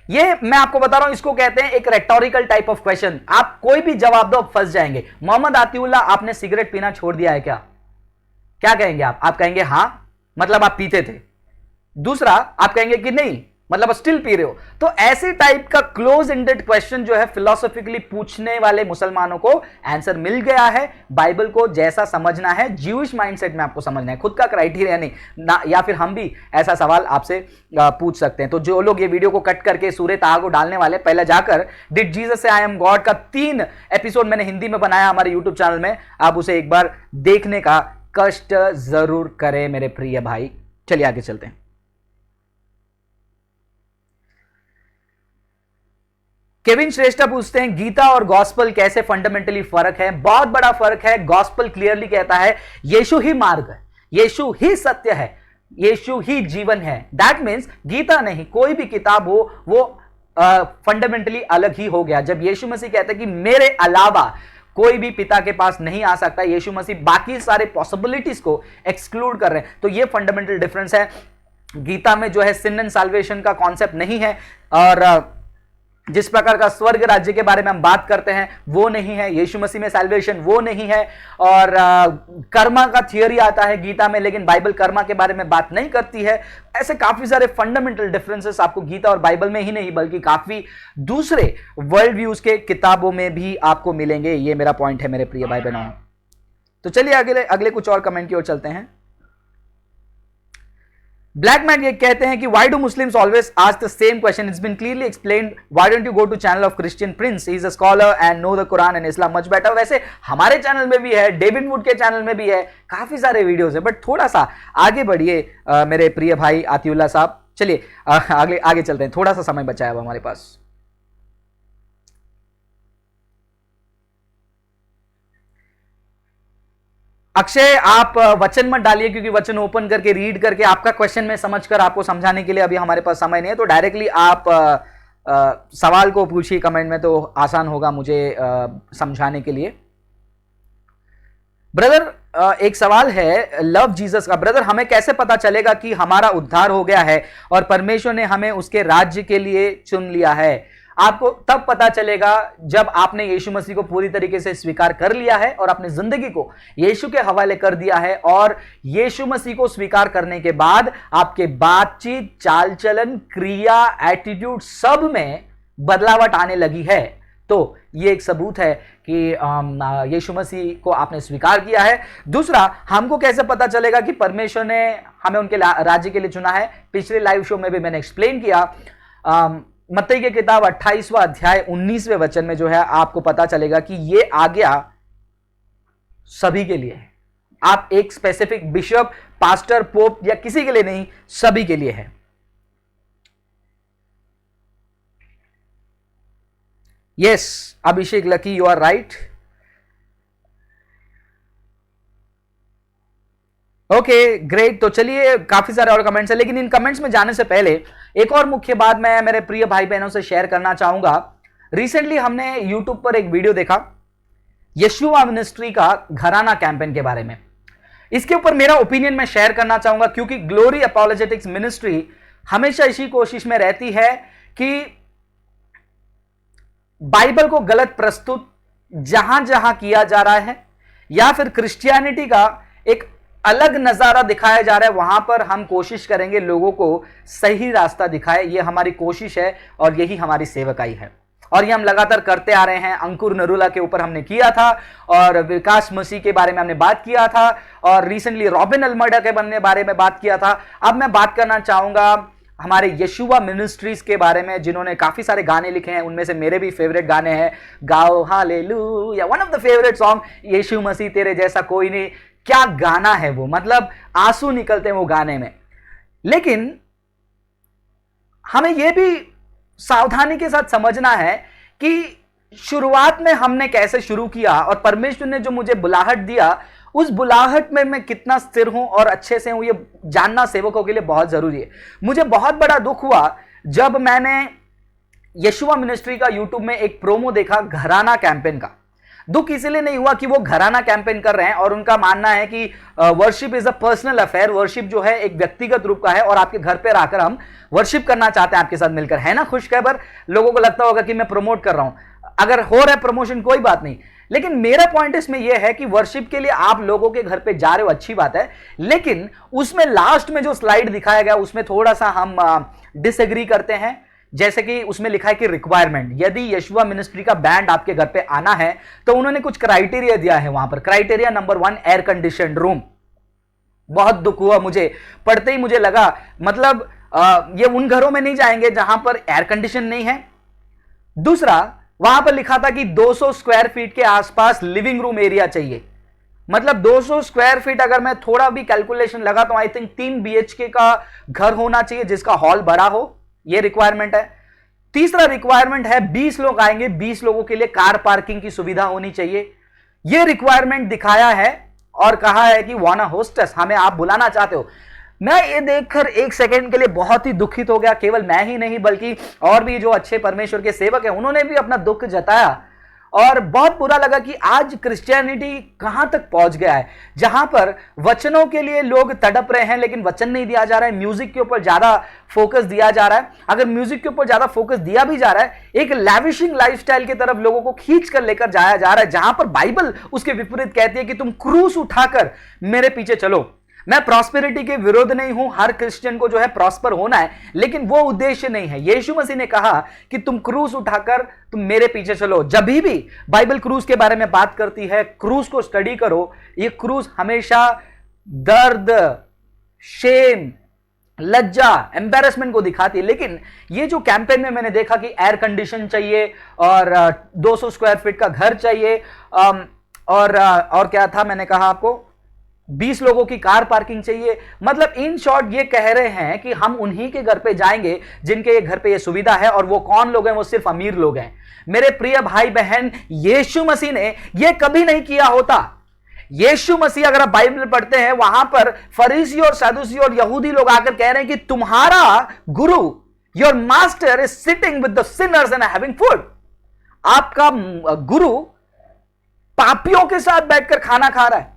ये मैं आपको बता रहा हूं, इसको कहते हैं एक रेटोरिकल टाइप ऑफ क्वेश्चन। आप कोई भी जवाब दो, फंस जाएंगे। मोहम्मद आतिउल्लाह आपने सिगरेट पीना छोड़ दिया है क्या? क्या कहेंगे आप? आप कहेंगे हां, मतलब आप पीते थे। दूसरा, आप कहेंगे कि नहीं, मतलब स्टिल पी रहे हो। तो ऐसे टाइप का क्लोज एंडेड क्वेश्चन जो है फिलोसॉफिकली पूछने वाले मुसलमानों को आंसर मिल गया है। बाइबल को जैसा समझना है, ज्यूइश माइंडसेट में आपको समझना है, खुद का क्राइटेरिया नहीं ना। या फिर हम भी ऐसा सवाल आपसे पूछ सकते हैं। तो जो लोग ये वीडियो को कट करके सूरह ताहा को डालने वाले, पहले जाकर डिड जीसस से आई एम गॉड का 3 एपिसोड मैंने हिंदी में बनाया हमारे यूट्यूब चैनल में, आप उसे एक बार देखने का कष्ट जरूर करें मेरे प्रिय भाई। चलिए आगे चलते हैं। केविन श्रेष्ठा पूछते हैं गीता और गॉस्पल कैसे फंडामेंटली फर्क है? बहुत बड़ा फर्क है। गॉस्पल क्लियरली कहता है यीशु ही मार्ग है, यीशु ही सत्य है, यीशु ही जीवन है। दैट मीन्स गीता नहीं, कोई भी किताब हो वो फंडामेंटली अलग ही हो गया। जब यीशु मसीह कहते हैं कि मेरे अलावा कोई भी पिता के पास नहीं आ सकता, यीशु मसीह बाकी सारे पॉसिबिलिटीज को एक्सक्लूड कर रहे हैं। तो ये फंडामेंटल डिफरेंस है। गीता में जो है सिन एंड साल्वेशन का कॉन्सेप्ट नहीं है, और जिस प्रकार का स्वर्ग राज्य के बारे में हम बात करते हैं वो नहीं है। यीशु मसीह में सैल्वेशन वो नहीं है। और कर्मा का थियरी आता है गीता में, लेकिन बाइबल कर्मा के बारे में बात नहीं करती है। ऐसे काफी सारे फंडामेंटल डिफरेंसेस आपको गीता और बाइबल में ही नहीं बल्कि काफी दूसरे वर्ल्ड व्यूज के किताबों में भी आपको मिलेंगे। ये मेरा पॉइंट है मेरे प्रिय भाई बहनों। तो चलिए अगले कुछ और कमेंट की ओर चलते हैं। ब्लैक मैन ये कहते हैं कि why do Muslims always ask the same question? It's been clearly explained. Why don't you go to channel of Christian Prince? He is a scholar and know the Quran and Islam much better. वैसे हमारे channel में भी है, David would के channel में भी है, काफी सारे वीडियोस है, बट थोड़ा सा आगे बढ़िए मेरे प्रिय भाई आतिउल्लाह साहब। चलिए आगे चलते हैं, थोड़ा सा समय बचा है अब हमारे पास। अक्षय आप वचन मत डालिए, क्योंकि वचन ओपन करके रीड करके आपका क्वेश्चन में समझकर आपको समझाने के लिए अभी हमारे पास समय नहीं है। तो डायरेक्टली आप सवाल को पूछिए कमेंट में, तो आसान होगा मुझे समझाने के लिए। ब्रदर एक सवाल है लव जीसस का। ब्रदर हमें कैसे पता चलेगा कि हमारा उद्धार हो गया है और परमेश्वर ने हमें उसके राज्य के लिए चुन लिया है? आपको तब पता चलेगा जब आपने यीशु मसीह को पूरी तरीके से स्वीकार कर लिया है और अपनी जिंदगी को यीशु के हवाले कर दिया है। और यीशु मसीह को स्वीकार करने के बाद आपके बातचीत, चाल चलन, क्रिया, एटीट्यूड सब में बदलावट आने लगी है, तो ये एक सबूत है कि यीशु मसीह को आपने स्वीकार किया है। दूसरा, हमको कैसे पता चलेगा कि परमेश्वर ने हमें उनके राज्य के लिए चुना है? पिछले लाइव शो में भी मैंने एक्सप्लेन किया। मत्ती की किताब 28वां अध्याय 19वें वचन में जो है आपको पता चलेगा कि ये आज्ञा सभी के लिए है। आप एक स्पेसिफिक बिशप, पास्टर, पोप या किसी के लिए नहीं, सभी के लिए है। Yes, Abhishek Lucky, you are right. Okay, great. तो चलिए, काफी सारे और कमेंट्स है, लेकिन इन कमेंट्स में जाने से पहले एक और मुख्य बात मैं मेरे प्रिय भाई बहनों से शेयर करना चाहूंगा। रिसेंटली हमने यूट्यूब पर एक वीडियो देखा यशुआ मिनिस्ट्री का घराना कैंपेन के बारे में। इसके ऊपर मेरा ओपिनियन मैं शेयर करना चाहूंगा, क्योंकि ग्लोरी अपॉलोजेटिक्स मिनिस्ट्री हमेशा इसी कोशिश में रहती है कि बाइबल को गलत प्रस्तुत जहां जहां किया जा रहा है या फिर क्रिश्चियनिटी का एक अलग नजारा दिखाया जा रहा है, वहां पर हम कोशिश करेंगे लोगों को सही रास्ता दिखाए। यह हमारी कोशिश है और यही हमारी सेवकाई है, और ये हम लगातार करते आ रहे हैं। अंकुर नरूला के ऊपर हमने किया था, और विकास मसीह के बारे में हमने बात किया था, और रिसेंटली रॉबिन अल्मर्डा के बारे में बात किया था। अब मैं बात करना चाहूंगा हमारे यशुआ मिनिस्ट्रीज के बारे में, जिन्होंने काफी सारे गाने लिखे हैं। उनमें से मेरे भी फेवरेट गाने हैं गाओ hallelujah, one of the favourite song, यीशु मसीह तेरे जैसा कोई नहीं। क्या गाना है वो, मतलब आंसू निकलते हैं वो गाने में। लेकिन हमें यह भी सावधानी के साथ समझना है कि शुरुआत में हमने कैसे शुरू किया, और परमेश्वर ने जो मुझे बुलाहट दिया, उस बुलाहट में मैं कितना स्थिर हूं और अच्छे से हूं, ये जानना सेवकों के लिए बहुत जरूरी है। मुझे बहुत बड़ा दुख हुआ जब मैंने यशुआ मिनिस्ट्री का यूट्यूब में एक प्रोमो देखा घराना कैंपेन का। दुख इसलिए नहीं हुआ कि वो घराना कैंपेन कर रहे हैं और उनका मानना है कि worship is a personal affair, worship जो है एक व्यक्तिगत रूप का है, और आपके घर पे आकर हम वर्शिप करना चाहते हैं आपके साथ मिलकर, है ना। खुशखबर, लोगों को लगता होगा कि मैं प्रमोट कर रहा हूं। अगर हो रहा है प्रमोशन, कोई बात नहीं, लेकिन मेरा पॉइंट इसमें यह है कि वर्शिप के लिए आप लोगों के घर पे जा रहे हो, अच्छी बात है, लेकिन उसमें लास्ट में जो स्लाइड दिखाया गया उसमें थोड़ा सा हम डिसएग्री करते हैं। जैसे कि उसमें लिखा है कि रिक्वायरमेंट, यदि यशुआ मिनिस्ट्री का बैंड आपके घर पे आना है तो उन्होंने कुछ क्राइटेरिया दिया है वहां पर। Criteria number 1, air condition room. बहुत दुख हुआ मुझे, पढ़ते ही मुझे लगा, मतलब ये उन घरों में नहीं जाएंगे जहां पर एयर कंडीशन नहीं है। दूसरा, वहां पर लिखा था कि 200 स्क्वायर फीट के आसपास लिविंग रूम एरिया चाहिए। मतलब 200 स्क्वायर फीट, अगर मैं थोड़ा भी कैलकुलेशन लगा तो आई थिंक 3 BHK का घर होना चाहिए जिसका हॉल बड़ा हो, यह रिक्वायरमेंट है। तीसरा रिक्वायरमेंट है 20 लोग आएंगे, 20 लोगों के लिए कार पार्किंग की सुविधा होनी चाहिए। यह रिक्वायरमेंट दिखाया है और कहा है कि वाना होस्टेस, हमें आप बुलाना चाहते हो। मैं ये देखकर एक सेकंड के लिए बहुत ही दुखित हो गया। केवल मैं ही नहीं बल्कि और भी जो अच्छे परमेश्वर के सेवक हैं उन्होंने भी अपना दुख जताया, और बहुत बुरा लगा कि आज क्रिश्चियनिटी कहां तक पहुंच गया है, जहां पर वचनों के लिए लोग तड़प रहे हैं लेकिन वचन नहीं दिया जा रहा है। म्यूजिक के ऊपर ज्यादा फोकस दिया जा रहा है। अगर म्यूजिक के ऊपर ज्यादा फोकस दिया भी जा रहा है, एक लैविशिंग लाइफस्टाइल की तरफ लोगों को खींच कर लेकर जाया जा रहा है, जहां पर बाइबल उसके विपरीत कहती है कि तुम क्रूस उठाकर मेरे पीछे चलो। मैं प्रॉस्पेरिटी के विरोध नहीं हूं, हर क्रिश्चियन को जो है प्रॉस्पर होना है, लेकिन वो उद्देश्य नहीं है। यीशु मसीह ने कहा कि तुम क्रूस उठाकर तुम मेरे पीछे चलो। जब भी बाइबल क्रूस के बारे में बात करती है, क्रूस को स्टडी करो। ये क्रूस हमेशा दर्द, शेम, लज्जा, एम्बैरेसमेंट को दिखाती है। लेकिन ये जो कैंपेन में मैंने देखा कि एयर कंडीशन चाहिए और 200 स्क्वायर फीट का घर चाहिए, और क्या था मैंने कहा आपको, 20 लोगों की कार पार्किंग चाहिए। मतलब इन शॉर्ट ये कह रहे हैं कि हम उन्हीं के घर पे जाएंगे जिनके घर पे ये सुविधा है, और वो कौन लोग हैं? वो सिर्फ अमीर लोग हैं। मेरे प्रिय भाई बहन, यीशु मसीह ने ये कभी नहीं किया होता। यीशु मसीह, अगर आप बाइबल पढ़ते हैं, वहां पर फरीसी और सदूसी और यहूदी लोग आकर कह रहे हैं कि तुम्हारा गुरु, your master is sitting with the Sinners and having food. आपका गुरु पापियों के साथ बैठकर खाना खा रहा है।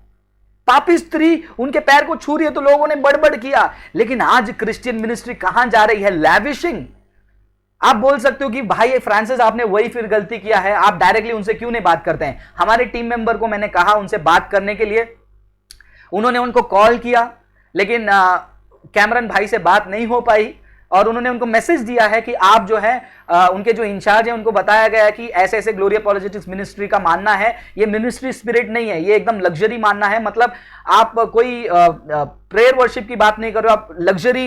पापी स्त्री उनके पैर को छू रही है तो लोगों ने बड़बड़ किया। लेकिन आज क्रिश्चियन मिनिस्ट्री कहां जा रही है? लैविशिंग। आप बोल सकते हो कि भाई फ्रांसिस, आपने वही फिर गलती किया है, आप डायरेक्टली उनसे क्यों नहीं बात करते हैं? हमारे टीम मेंबर को मैंने कहा उनसे बात करने के लिए, उन्होंने उनको कॉल किया, लेकिन कैमरन भाई से बात नहीं हो पाई। और उन्होंने उनको मैसेज दिया है कि आप जो है उनके जो इंचार्ज है उनको बताया गया है कि ऐसे ऐसे ग्लोरी अपॉलोजेटिक्स मिनिस्ट्री का मानना है, ये मिनिस्ट्री स्पिरिट नहीं है, ये एकदम लग्जरी मानना है। मतलब आप कोई प्रेयर वर्शिप की बात नहीं कर रहे हो, आप लग्जरी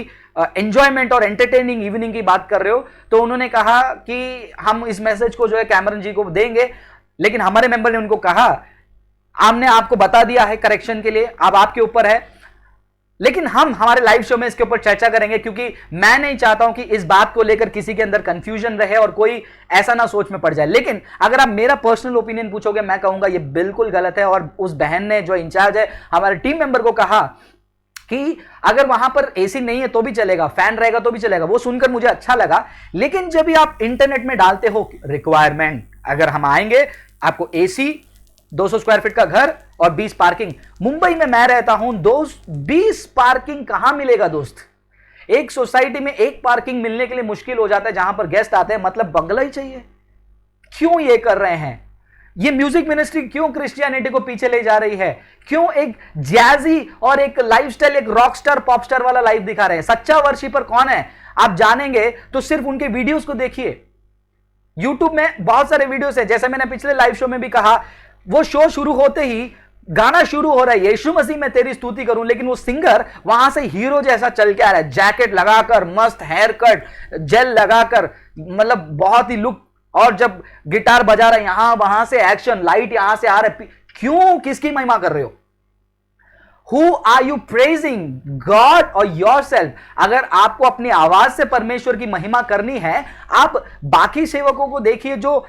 एंजॉयमेंट और एंटरटेनिंग इवनिंग की बात कर रहे हो। तो उन्होंने कहा कि हम इस मैसेज को जो है कैमरन जी को देंगे, लेकिन हमारे मेंबर ने उनको कहा हमने आपको बता दिया है करेक्शन के लिए, अब आपके ऊपर है, लेकिन हम हमारे लाइव शो में इसके ऊपर चर्चा करेंगे, क्योंकि मैं नहीं चाहता हूं कि इस बात को लेकर किसी के अंदर कंफ्यूजन रहे और कोई ऐसा ना सोच में पड़ जाए। लेकिन अगर आप मेरा पर्सनल ओपिनियन पूछोगे, मैं कहूंगा ये बिल्कुल गलत है। और उस बहन ने जो इंचार्ज है हमारे टीम मेंबर को कहा कि अगर वहां पर एसी नहीं है तो भी चलेगा, फैन रहेगा तो भी चलेगा। वो सुनकर मुझे अच्छा लगा, लेकिन जब भी आप इंटरनेट में डालते हो रिक्वायरमेंट, अगर हम आएंगे आपको एसी, 200 स्क्वायर फीट का घर और 20 पार्किंग। मुंबई में मैं रहता हूं दोस्त, 20 पार्किंग कहां मिलेगा दोस्त? एक सोसाइटी में एक पार्किंग मिलने के लिए मुश्किल हो जाता है जहां पर गेस्ट आते हैं, मतलब बंगला ही चाहिए। क्यों ये कर रहे हैं? ये म्यूजिक मिनिस्ट्री क्यों क्रिश्चियनिटी को पीछे ले जा रही है? क्यों एक जैजी और एक लाइफस्टाइल, एक रॉक स्टार पॉप स्टार वाला लाइफ दिखा रहे हैं? सच्चा वर्शिपर कौन है आप जानेंगे तो सिर्फ उनके वीडियोस को देखिए। यूट्यूब में बहुत सारे वीडियोस हैं, जैसे मैंने पिछले लाइव शो में भी कहा, वो शो शुरू होते ही गाना शुरू हो रहा है, यीशु मसीह मैं तेरी स्तुति करूं, लेकिन वो सिंगर वहां से हीरो जैसा चल के आ रहा है, जैकेट लगाकर, मस्त हेयर कट, जेल लगाकर, मतलब बहुत ही लुक, और जब गिटार बजा रहा है यहां वहां से एक्शन, लाइट यहां से आ रहा है। क्यों? किसकी महिमा कर रहे हो? Who are you praising? God or yourself? अगर आपको अपनी आवाज से परमेश्वर की महिमा करनी है, आप बाकी सेवकों को देखिए जो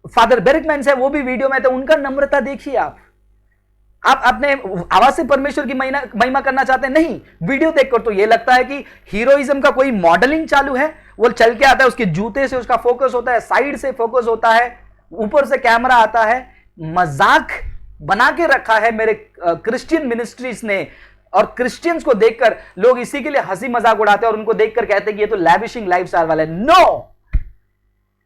फादर बेरिकमैन है, वो भी वीडियो में थे, उनका नम्रता देखिए। आप अपने आवाज से परमेश्वर की महिमा करना चाहते हैं? नहीं, वीडियो देखकर तो ये लगता है कि हीरोइज्म का कोई मॉडलिंग चालू है। वो चल के आता है, उसके जूते से उसका फोकस होता है, साइड से फोकस होता है, ऊपर से कैमरा आता है। मजाक बना के रखा है मेरे क्रिश्चियन मिनिस्ट्रीज ने, और क्रिश्चियंस को देखकर लोग इसी के लिए हंसी मजाक उड़ाते हैं और उनको देखकर कहते हैं कि ये तो लैविशिंग लाइफस्टाइल वाले। नो,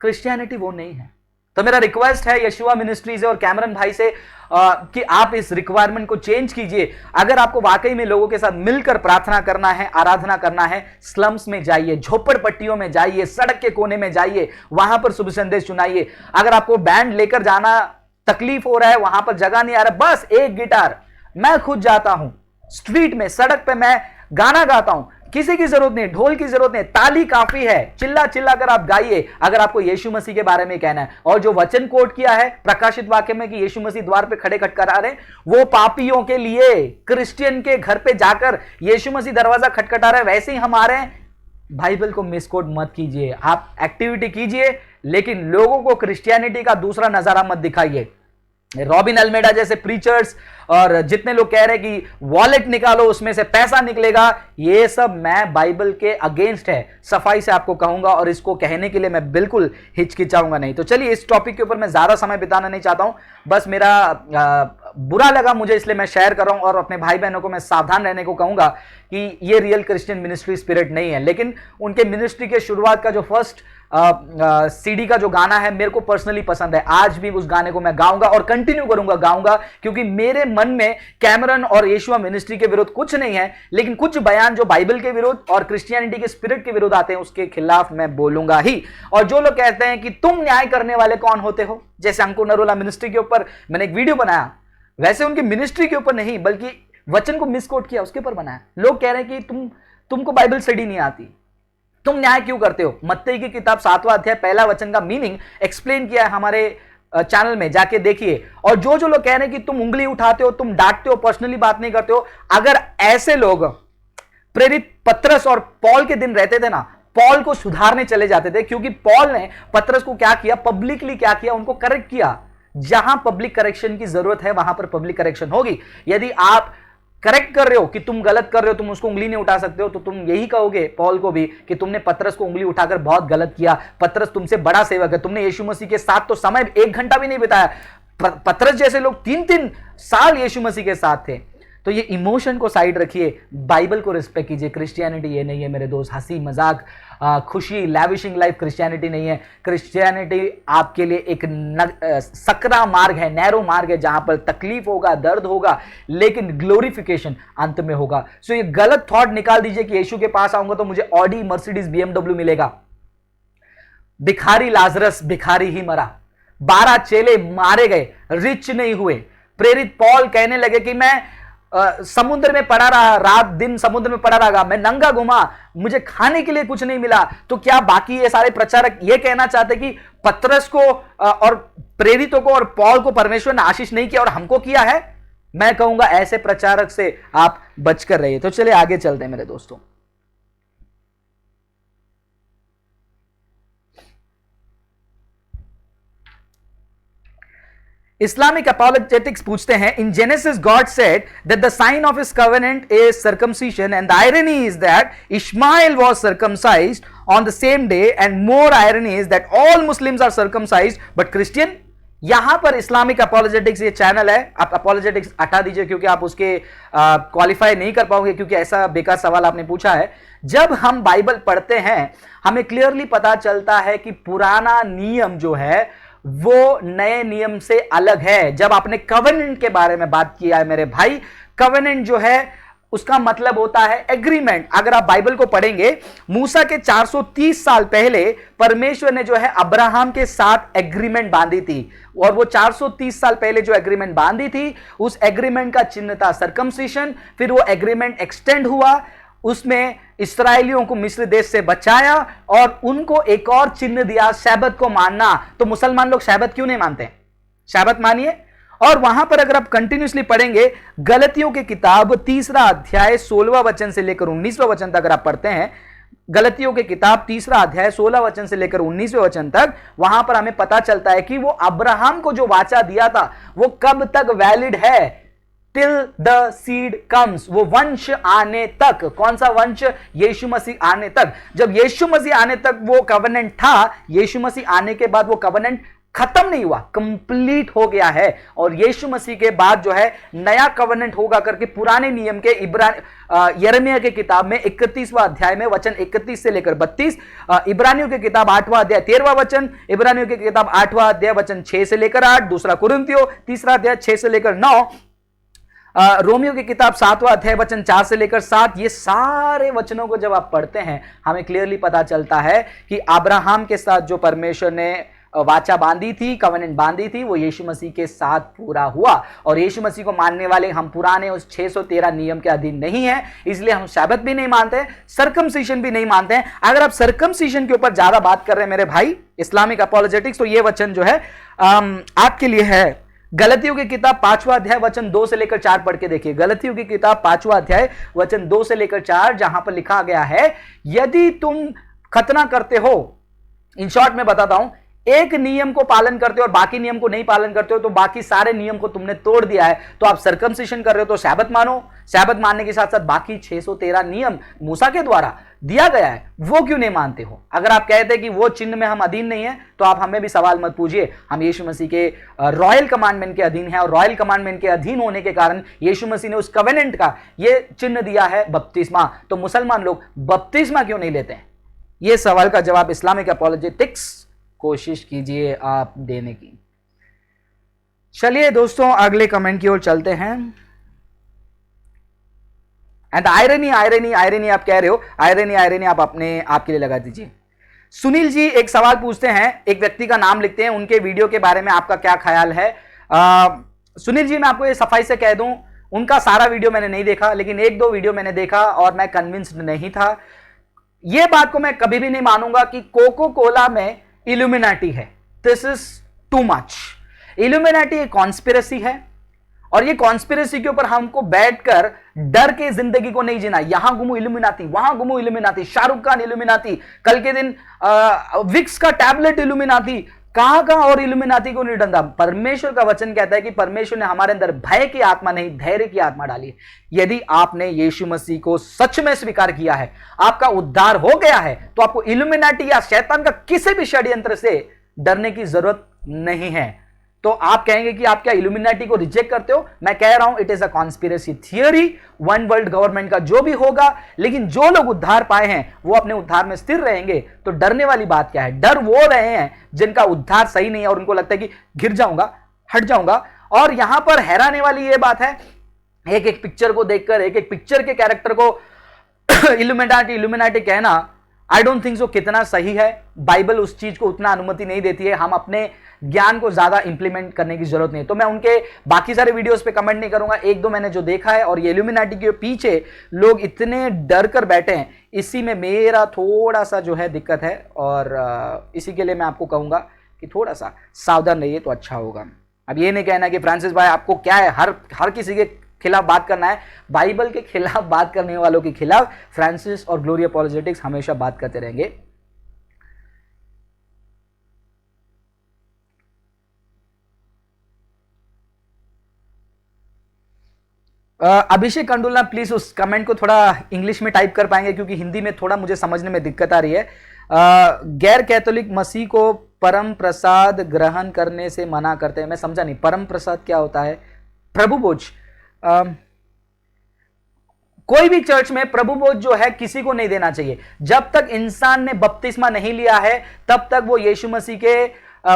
क्रिश्चियनिटी वो नहीं है। तो मेरा रिक्वेस्ट है यशुआ मिनिस्ट्रीज और कैमरन भाई से कि आप इस रिक्वायरमेंट को चेंज कीजिए। अगर आपको वाकई में लोगों के साथ मिलकर प्रार्थना करना है, आराधना करना है, स्लम्स में जाइए, झोपड़पट्टियों में जाइए, सड़क के कोने में जाइए, वहां पर शुभ संदेश सुनाइए। अगर आपको बैंड लेकर जाना तकलीफ हो रहा है, वहां पर जगह नहीं आ रहा, बस एक गिटार, मैं खुद जाता हूं स्ट्रीट में, सड़क पे मैं गाना गाता हूं, किसी की जरूरत नहीं, ढोल की जरूरत नहीं, ताली काफी है, चिल्ला चिल्ला कर आप गाइए अगर आपको यीशु मसीह के बारे में कहना है। और जो वचन कोट किया है प्रकाशित वाक्य में कि यीशु मसीह द्वार पे खड़े खटखटा रहे, वो पापियों के लिए, क्रिश्चियन के घर पे जाकर यीशु मसीह दरवाजा खटखटा रहे, वैसे ही हम आ रहे हैं। बाइबल को मिसकोट मत कीजिए, आप एक्टिविटी कीजिए, लेकिन लोगों को क्रिश्चियनिटी का दूसरा नजारा मत दिखाइए। रॉबिन अल्मेडा जैसे प्रीचर्स और जितने लोग कह रहे हैं कि वॉलेट निकालो उसमें से पैसा निकलेगा, ये सब मैं बाइबल के अगेंस्ट है, सफाई से आपको कहूंगा, और इसको कहने के लिए मैं बिल्कुल हिचकिचाऊंगा नहीं। तो चलिए, इस टॉपिक के ऊपर मैं ज्यादा समय बिताना नहीं चाहता हूं, बस मेरा बुरा लगा मुझे, इसलिए मैं शेयर कर रहा हूं, और अपने भाई बहनों को मैं सावधान रहने को कहूंगा कि ये रियल क्रिश्चियन मिनिस्ट्री स्पिरिट नहीं है। लेकिन उनके मिनिस्ट्री के शुरुआत का जो फर्स्ट सीडी का जो गाना है मेरे को पर्सनली पसंद है, आज भी उस गाने को मैं गाऊंगा और कंटिन्यू करूंगा, गाऊंगा, क्योंकि मेरे मन में कैमरन और यीशुआ मिनिस्ट्री के विरुद्ध कुछ नहीं है, लेकिन कुछ बयान जो बाइबल के विरुद्ध और क्रिश्चियनिटी के स्पिरिट के विरुद्ध आते हैं उसके खिलाफ मैं बोलूंगा ही। और जो लोग कहते हैं कि तुम न्याय करने वाले कौन होते हो, जैसे अंकुर नरोला मिनिस्ट्री के ऊपर मैंने एक वीडियो बनाया, वैसे उनकी मिनिस्ट्री के ऊपर नहीं बल्कि वचन को मिसकोट किया उसके ऊपर बनाया। लोग कह रहे हैं कि तुमको बाइबल स्टडी नहीं आती, तुम न्याय क्यों करते हो। मत्ती की किताब 7वां अध्याय 1 वचन का मीनिंग एक्सप्लेन किया है हमारे चैनल में, जाके देखिए। और जो लोग कह रहे हैं कि तुम उंगली उठाते हो, तुम डांटते हो, पर्सनली बात नहीं करते हो, अगर ऐसे लोग प्रेरित पतरस और पॉल के दिन रहते थे ना, पॉल को सुधारने चले जाते थे, क्योंकि पॉल ने पतरस को क्या किया, पब्लिकली क्या किया, उनको करेक्ट किया। जहां पब्लिक करेक्शन की जरूरत है वहां पर पब्लिक करेक्शन होगी। यदि आप करेक्ट कर रहे हो कि तुम गलत कर रहे हो, तुम उसको उंगली नहीं उठा सकते हो, तो तुम यही कहोगे पॉल को भी कि तुमने पतरस को उंगली उठाकर बहुत गलत किया, पतरस तुमसे बड़ा सेवक है, तुमने यीशु मसीह के साथ तो समय 1 घंटा भी नहीं बिताया। पतरस जैसे लोग 3-3 साल यीशु मसीह के साथ थे। तो ये इमोशन को साइड रखिए, बाइबल को रिस्पेक्ट कीजिए। क्रिश्चियनिटी ये नहीं है मेरे दोस्त, हंसी मजाक खुशी लैविशिंग लाइफ क्रिश्चियनिटी नहीं है। क्रिश्चियनिटी आपके लिए एक सकरा मार्ग है, नैरो मार्ग है, जहां पर तकलीफ होगा, दर्द होगा, लेकिन ग्लोरिफिकेशन अंत में होगा। सो ये गलत थॉट निकाल दीजिए कि यीशु के पास आऊंगा तो मुझे ऑडी, मर्सिडीज, BMW मिलेगा। भिखारी लाजरस भिखारी ही मरा, 12 चेले मारे गए, रिच नहीं हुए। प्रेरित पॉल कहने लगे कि मैं समुद्र में पड़ा रहा, रात दिन समुद्र में पड़ा रहा, मैं नंगा घुमा, मुझे खाने के लिए कुछ नहीं मिला। तो क्या बाकी ये सारे प्रचारक ये कहना चाहते कि पतरस को और प्रेरितों को और पॉल को परमेश्वर ने आशीष नहीं किया और हमको किया है? मैं कहूंगा ऐसे प्रचारक से आप बचकर रहिए। तो चलिए आगे चलते हैं मेरे दोस्तों। इस्लामिक अपॉलोजेटिक्स पूछते हैं, in Genesis God said that the sign of his covenant is circumcision and the irony is that Ishmael was circumcised on the same day and more irony is that all Muslims are circumcised but Christian. यहां पर Islamic अपॉलोजेटिक्स ये channel है, आप अपॉलोजेटिक्स हटा दीजिए क्योंकि आप उसके क्वालिफाई नहीं कर पाओगे, क्योंकि ऐसा बेकार सवाल आपने पूछा है। जब हम बाइबल पढ़ते हैं हमें क्लियरली पता चलता है कि पुराना नियम जो है वो नए नियम से अलग है। जब आपने कवेनेंट के बारे में बात किया है मेरे भाई, कवेनेंट जो है उसका मतलब होता है एग्रीमेंट। अगर आप बाइबल को पढ़ेंगे, मूसा के 430 साल पहले परमेश्वर ने जो है अब्राहम के साथ एग्रीमेंट बांधी थी, और वो 430 साल पहले जो एग्रीमेंट बांधी थी उस एग्रीमेंट का चिन्ह था सर्कमसिशन। फिर वो एग्रीमेंट एक्सटेंड हुआ, उसमें इस्राएलियों को मिस्र देश से बचाया और उनको एक और चिन्ह दिया, सैबत को मानना। तो मुसलमान लोग सैबत क्यों नहीं मानते? सैबत मानिए। और वहां पर अगर आप कंटिन्यूसली पढ़ेंगे, गलतियों की किताब 3 अध्याय 16वां वचन से लेकर 19वां वचन तक अगर आप पढ़ते हैं, गलतियों की किताब 3 अध्याय 16 वचन से लेकर 19वें वचन तक, वहां पर हमें पता चलता है कि वो अब्राहम को जो वाचा दिया था वो कब तक वैलिड है? टिल द सीड कम्स, वो वंश आने तक। कौन सा वंश? यीशु मसीह आने तक। जब यीशु मसीह आने तक वो कवेनेंट था, यीशु मसीह आने के बाद वो कवेनेंट खत्म नहीं हुआ, कंप्लीट हो गया है। और यीशु मसीह के बाद जो है नया कवेनेंट होगा करके पुराने नियम के यिर्मयाह की किताब में 31वां अध्याय में वचन 31 से लेकर 32, इब्रानियों की किताब 8वां अध्याय 13वां वचन, इब्रानियों की किताब 8वां अध्याय वचन 6 से लेकर 8, दूसरा कुरिन्थियों 3 अध्याय 6 से लेकर 9, रोमियो की किताब 7वां अध्याय वचन 4 से लेकर 7। ये सारे वचनों को जब आप पढ़ते हैं हमें क्लियरली पता चलता है कि अब्राहम के साथ जो परमेश्वर ने वाचा बांधी थी, कवेनेंट बांधी थी, वो यीशु मसीह के साथ पूरा हुआ। और यीशु मसीह को मानने वाले हम पुराने उस 613 नियम के अधीन नहीं है, इसलिए हम सब्बत भी नहीं मानते, सर्कमसिशन भी नहीं मानते हैं। अगर आप सर्कमसिशन के ऊपर ज्यादा बात कर रहे हैं मेरे भाई इस्लामिक अपॉलोजेटिक्स, तो ये वचन जो है आपके लिए है। गलतियों की किताब 5वां अध्याय वचन 2 से लेकर 4 पढ़ के देखिए। गलतियों की किताब 5वां अध्याय वचन 2 से लेकर 4, जहां पर लिखा गया है, यदि तुम खतना करते हो, इन शॉर्ट में बताता हूं, एक नियम को पालन करते हो और बाकी नियम को नहीं पालन करते हो, तो बाकी सारे नियम को तुमने तोड़ दिया है। तो आप सर्कमसिशन कर रहे हो तो सैबत मानो, सैबत मानने के साथ साथ बाकी 613 नियम मूसा के द्वारा दिया गया है वो क्यों नहीं मानते हो? अगर आप कहते हैं कि वो चिन्ह में हम अधीन नहीं है, तो आप हमें भी सवाल मत पूछिए। हम यीशु मसीह के रॉयल कमांडमेंट के अधीन है, और रॉयल कमांडमेंट के अधीन होने के कारण यीशु मसीह ने उस कवेनेंट का ये चिन्ह दिया है बपतिस्मा। तो मुसलमान लोग बपतिस्मा क्यों नहीं लेते हैं? ये सवाल का जवाब इस्लामिक अपॉलोजेटिक्स कोशिश कीजिए आप देने की। चलिए दोस्तों अगले कमेंट की ओर चलते हैं। एंड आयरनी आयरनी आयरनी आप कह रहे हो, आयरनी आयरनी आप अपने आपके लिए लगा दीजिए। सुनील जी एक सवाल पूछते हैं, एक व्यक्ति का नाम लिखते हैं, उनके वीडियो के बारे में आपका क्या ख्याल है? सुनील जी मैं आपको ये सफाई से कह दूं, उनका सारा वीडियो मैंने नहीं देखा, लेकिन 1-2 वीडियो मैंने देखा और मैं कन्विंस्ड नहीं था। यह बात को मैं कभी भी नहीं मानूंगा कि कोको कोला में इल्यूमिनाटी है। This is too much. Illuminati एक कॉन्स्पिरेसी है, और ये कॉन्स्पिरेसी के ऊपर हमको बैठकर डर के जिंदगी को नहीं जीना। यहां घूमो इल्यूमिनाती, वहां घूमो इल्यूमिनाती, शाहरुख खान इल्यूमिनाती, कल के दिन विक्स का टैबलेट इल्यूमिनाती, कहां और इल्यूमिनाती को नहीं डरता। परमेश्वर का वचन कहता है कि परमेश्वर ने हमारे अंदर भय की आत्मा नहीं धैर्य की आत्मा डाली है। यदि आपने यीशु मसीह को सच में स्वीकार किया है, आपका उद्धार हो गया है, तो आपको इल्यूमिनाटी या शैतान का किसी भी षड्यंत्र से डरने की जरूरत नहीं है। तो तो आप कहेंगे कि आप क्या इल्यूमिनाटी को रिजेक्ट करते हो? मैं कह रहा हूं it is a conspiracy theory, one world government का जो भी होगा, लेकिन जो लोग उद्धार पाए हैं वो अपने उद्धार में स्थिर रहेंगे। तो डरने वाली बात क्या है? डर वो रहे हैं जिनका उद्धार सही नहीं है और उनको लगता है कि गिर जाऊंगा, हट जाऊंगा। और यहां पर हैरानी वाली ये बात है, एक एक पिक्चर को देखकर, एक एक पिक्चर के कैरेक्टर को इल्यूमिनाटी कहना, आई डोंट थिंक सो कितना सही है। बाइबल उस चीज को उतना अनुमति नहीं देती है। हम अपने ज्ञान को ज्यादा इंप्लीमेंट करने की जरूरत नहीं है। तो मैं उनके बाकी सारे वीडियोस पे कमेंट नहीं करूंगा, एक दो मैंने जो देखा है। और ये इल्यूमिनाटी के पीछे लोग इतने डर कर बैठे हैं, इसी में मेरा थोड़ा सा जो है दिक्कत है। और इसी के लिए मैं आपको कहूंगा कि थोड़ा सा सावधान रहिए तो अच्छा होगा। अब ये नहीं कहना कि फ्रांसिस भाई आपको क्या है, हर किसी के खिलाफ बात करना है। बाइबल के खिलाफ बात करने वालों के खिलाफ फ्रांसिस और ग्लोरी अपॉलोजेटिक्स हमेशा बात करते रहेंगे। अभिषेक कंडुलना प्लीज उस कमेंट को थोड़ा इंग्लिश में टाइप कर पाएंगे, क्योंकि हिंदी में थोड़ा मुझे समझने में दिक्कत आ रही है। गैर कैथोलिक मसीह को परम प्रसाद ग्रहण करने से मना करते हैं। मैं समझा नहीं, परम प्रसाद क्या होता है? प्रभु भोज। कोई भी चर्च में प्रभु भोज जो है किसी को नहीं देना चाहिए। जब तक इंसान ने बपतिस्मा नहीं लिया है तब तक वो यीशु मसीह के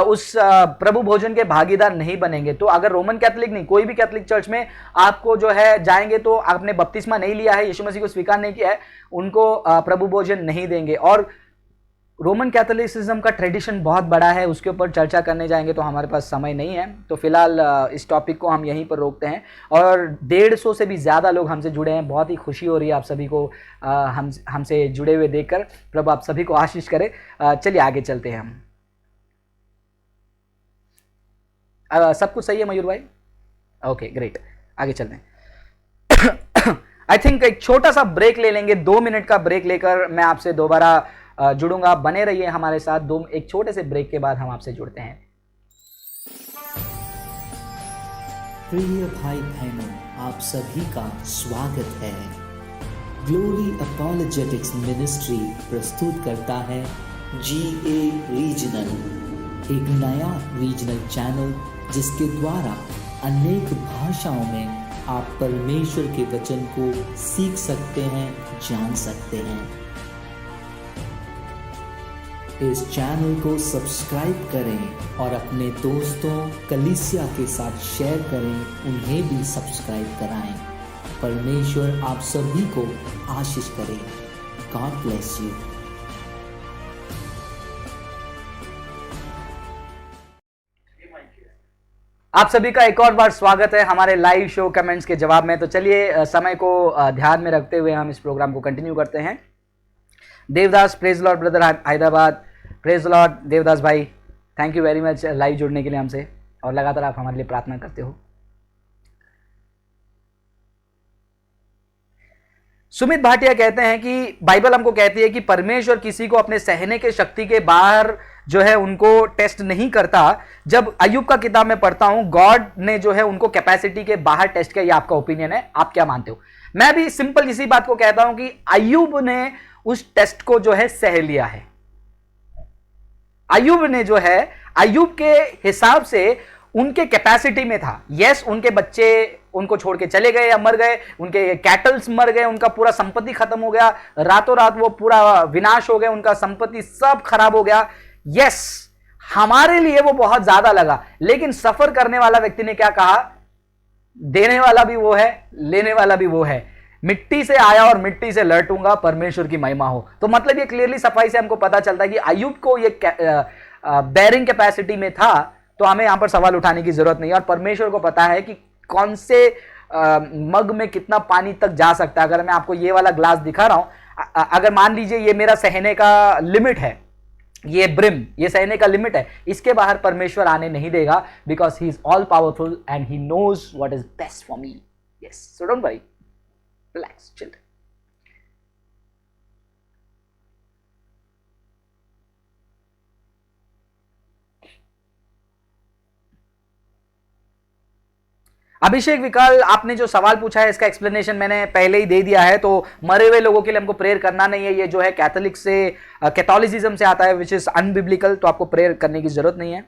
उस प्रभु भोजन के भागीदार नहीं बनेंगे। तो अगर रोमन कैथोलिक नहीं, कोई भी कैथोलिक चर्च में आपको जो है जाएंगे तो आपने बपतिस्मा नहीं लिया है, यीशु मसीह को स्वीकार नहीं किया है, उनको प्रभु भोजन नहीं देंगे। और रोमन कैथोलिसिज्म का ट्रेडिशन बहुत बड़ा है, उसके ऊपर चर्चा करने जाएंगे तो हमारे पास समय नहीं है। तो फिलहाल इस टॉपिक को हम यहीं पर रोकते हैं। और 150 से भी ज़्यादा लोग हमसे जुड़े हैं, बहुत ही खुशी हो रही है आप सभी को हमसे जुड़े हुए देखकर। प्रभु आप सभी को आशीष करे। चलिए आगे चलते हैं हम। सब कुछ सही है मयूर भाई? ओके ग्रेट, आगे चलते हैं। आई थिंक एक छोटा सा ब्रेक ले लेंगे, 2 मिनट का ब्रेक लेकर मैं आपसे दोबारा जुड़ूंगा। बने रहिए हमारे साथ। एक छोटे से ब्रेक के बाद हम आपसे जुड़ते हैं। प्रिय भाई बहनों, आप सभी का स्वागत है। ग्लोरी अपॉलोजेटिक्स मिनिस्ट्री प्रस्तुत करता है GA रीजनल, एक नया रीजनल चैनल जिसके द्वारा अनेक भाषाओं में आप परमेश्वर के वचन को सीख सकते हैं, जान सकते हैं। इस चैनल को सब्सक्राइब करें और अपने दोस्तों कलीसिया के साथ शेयर करें, उन्हें भी सब्सक्राइब कराएं। परमेश्वर आप सभी को आशीष करे। God bless you. आप सभी का एक और बार स्वागत है हमारे लाइव शो कमेंट्स के जवाब में। तो चलिए समय को ध्यान में रखते हुए हम इस प्रोग्राम को कंटिन्यू करते हैं। Devdas, praise Lord brother Hyderabad, praise Lord Devdas भाई, thank you very much live जुड़ने के लिए हमसे, और लगातार आप हमारे लिए प्रार्थना करते हो। सुमित भाटिया कहते हैं कि बाइबल हमको कहती है कि परमेश्वर किसी को अपने सहने के शक्ति के बाहर जो है उनको टेस्ट नहीं करता। जब अय्यूब का किताब में पढ़ता हूं, गॉड ने जो है उनको कैपेसिटी के बाहर टेस्ट किया। ये आपका ओपिनियन है, आप क्या मानते हो? मैं भी सिंपल इसी बात को कहता हूं कि अय्यूब ने उस टेस्ट को जो है सह लिया है। अय्यूब ने जो है, अय्यूब के हिसाब से उनके कैपेसिटी में था। यस, उनके बच्चे उनको छोड़ के चले गए या मर गए, उनके कैटल्स मर गए, उनका पूरा संपत्ति खत्म हो गया, रातों रात वो पूरा विनाश हो गया, उनका संपत्ति सब खराब हो गया। यस, हमारे लिए वो बहुत ज्यादा लगा, लेकिन सफर करने वाला व्यक्ति ने क्या कहा? देने वाला भी वो है, लेने वाला भी वो है। मिट्टी से आया और मिट्टी से लौटूंगा, परमेश्वर की महिमा हो। तो मतलब ये क्लियरली सफाई से हमको पता चलता है कि अय्यूब को ये बेरिंग कैपेसिटी में था, तो हमें यहां पर सवाल उठाने की जरूरत नहीं है। और परमेश्वर को पता है कि कौन से मग में कितना पानी तक जा सकता है। अगर मैं आपको ये वाला ग्लास दिखा रहा हूं, अगर मान लीजिए ये मेरा सहने का लिमिट है, ये ब्रिम, ये सहने का लिमिट है, इसके बाहर परमेश्वर आने नहीं देगा, because he is all powerful and he knows what is best for me. Yes, so don't worry, relax, chill. Abhishek Vikal, आपने जो सवाल पूछा है इसका एक्सप्लेनेशन मैंने पहले ही दे दिया है। तो मरे हुए लोगों के लिए हमको प्रेयर करना नहीं है। ये जो है कैथोलिक से, कैथोलिसिज्म से आता है, विच इज अनबिब्लिकल, तो आपको प्रेयर करने की जरूरत नहीं है।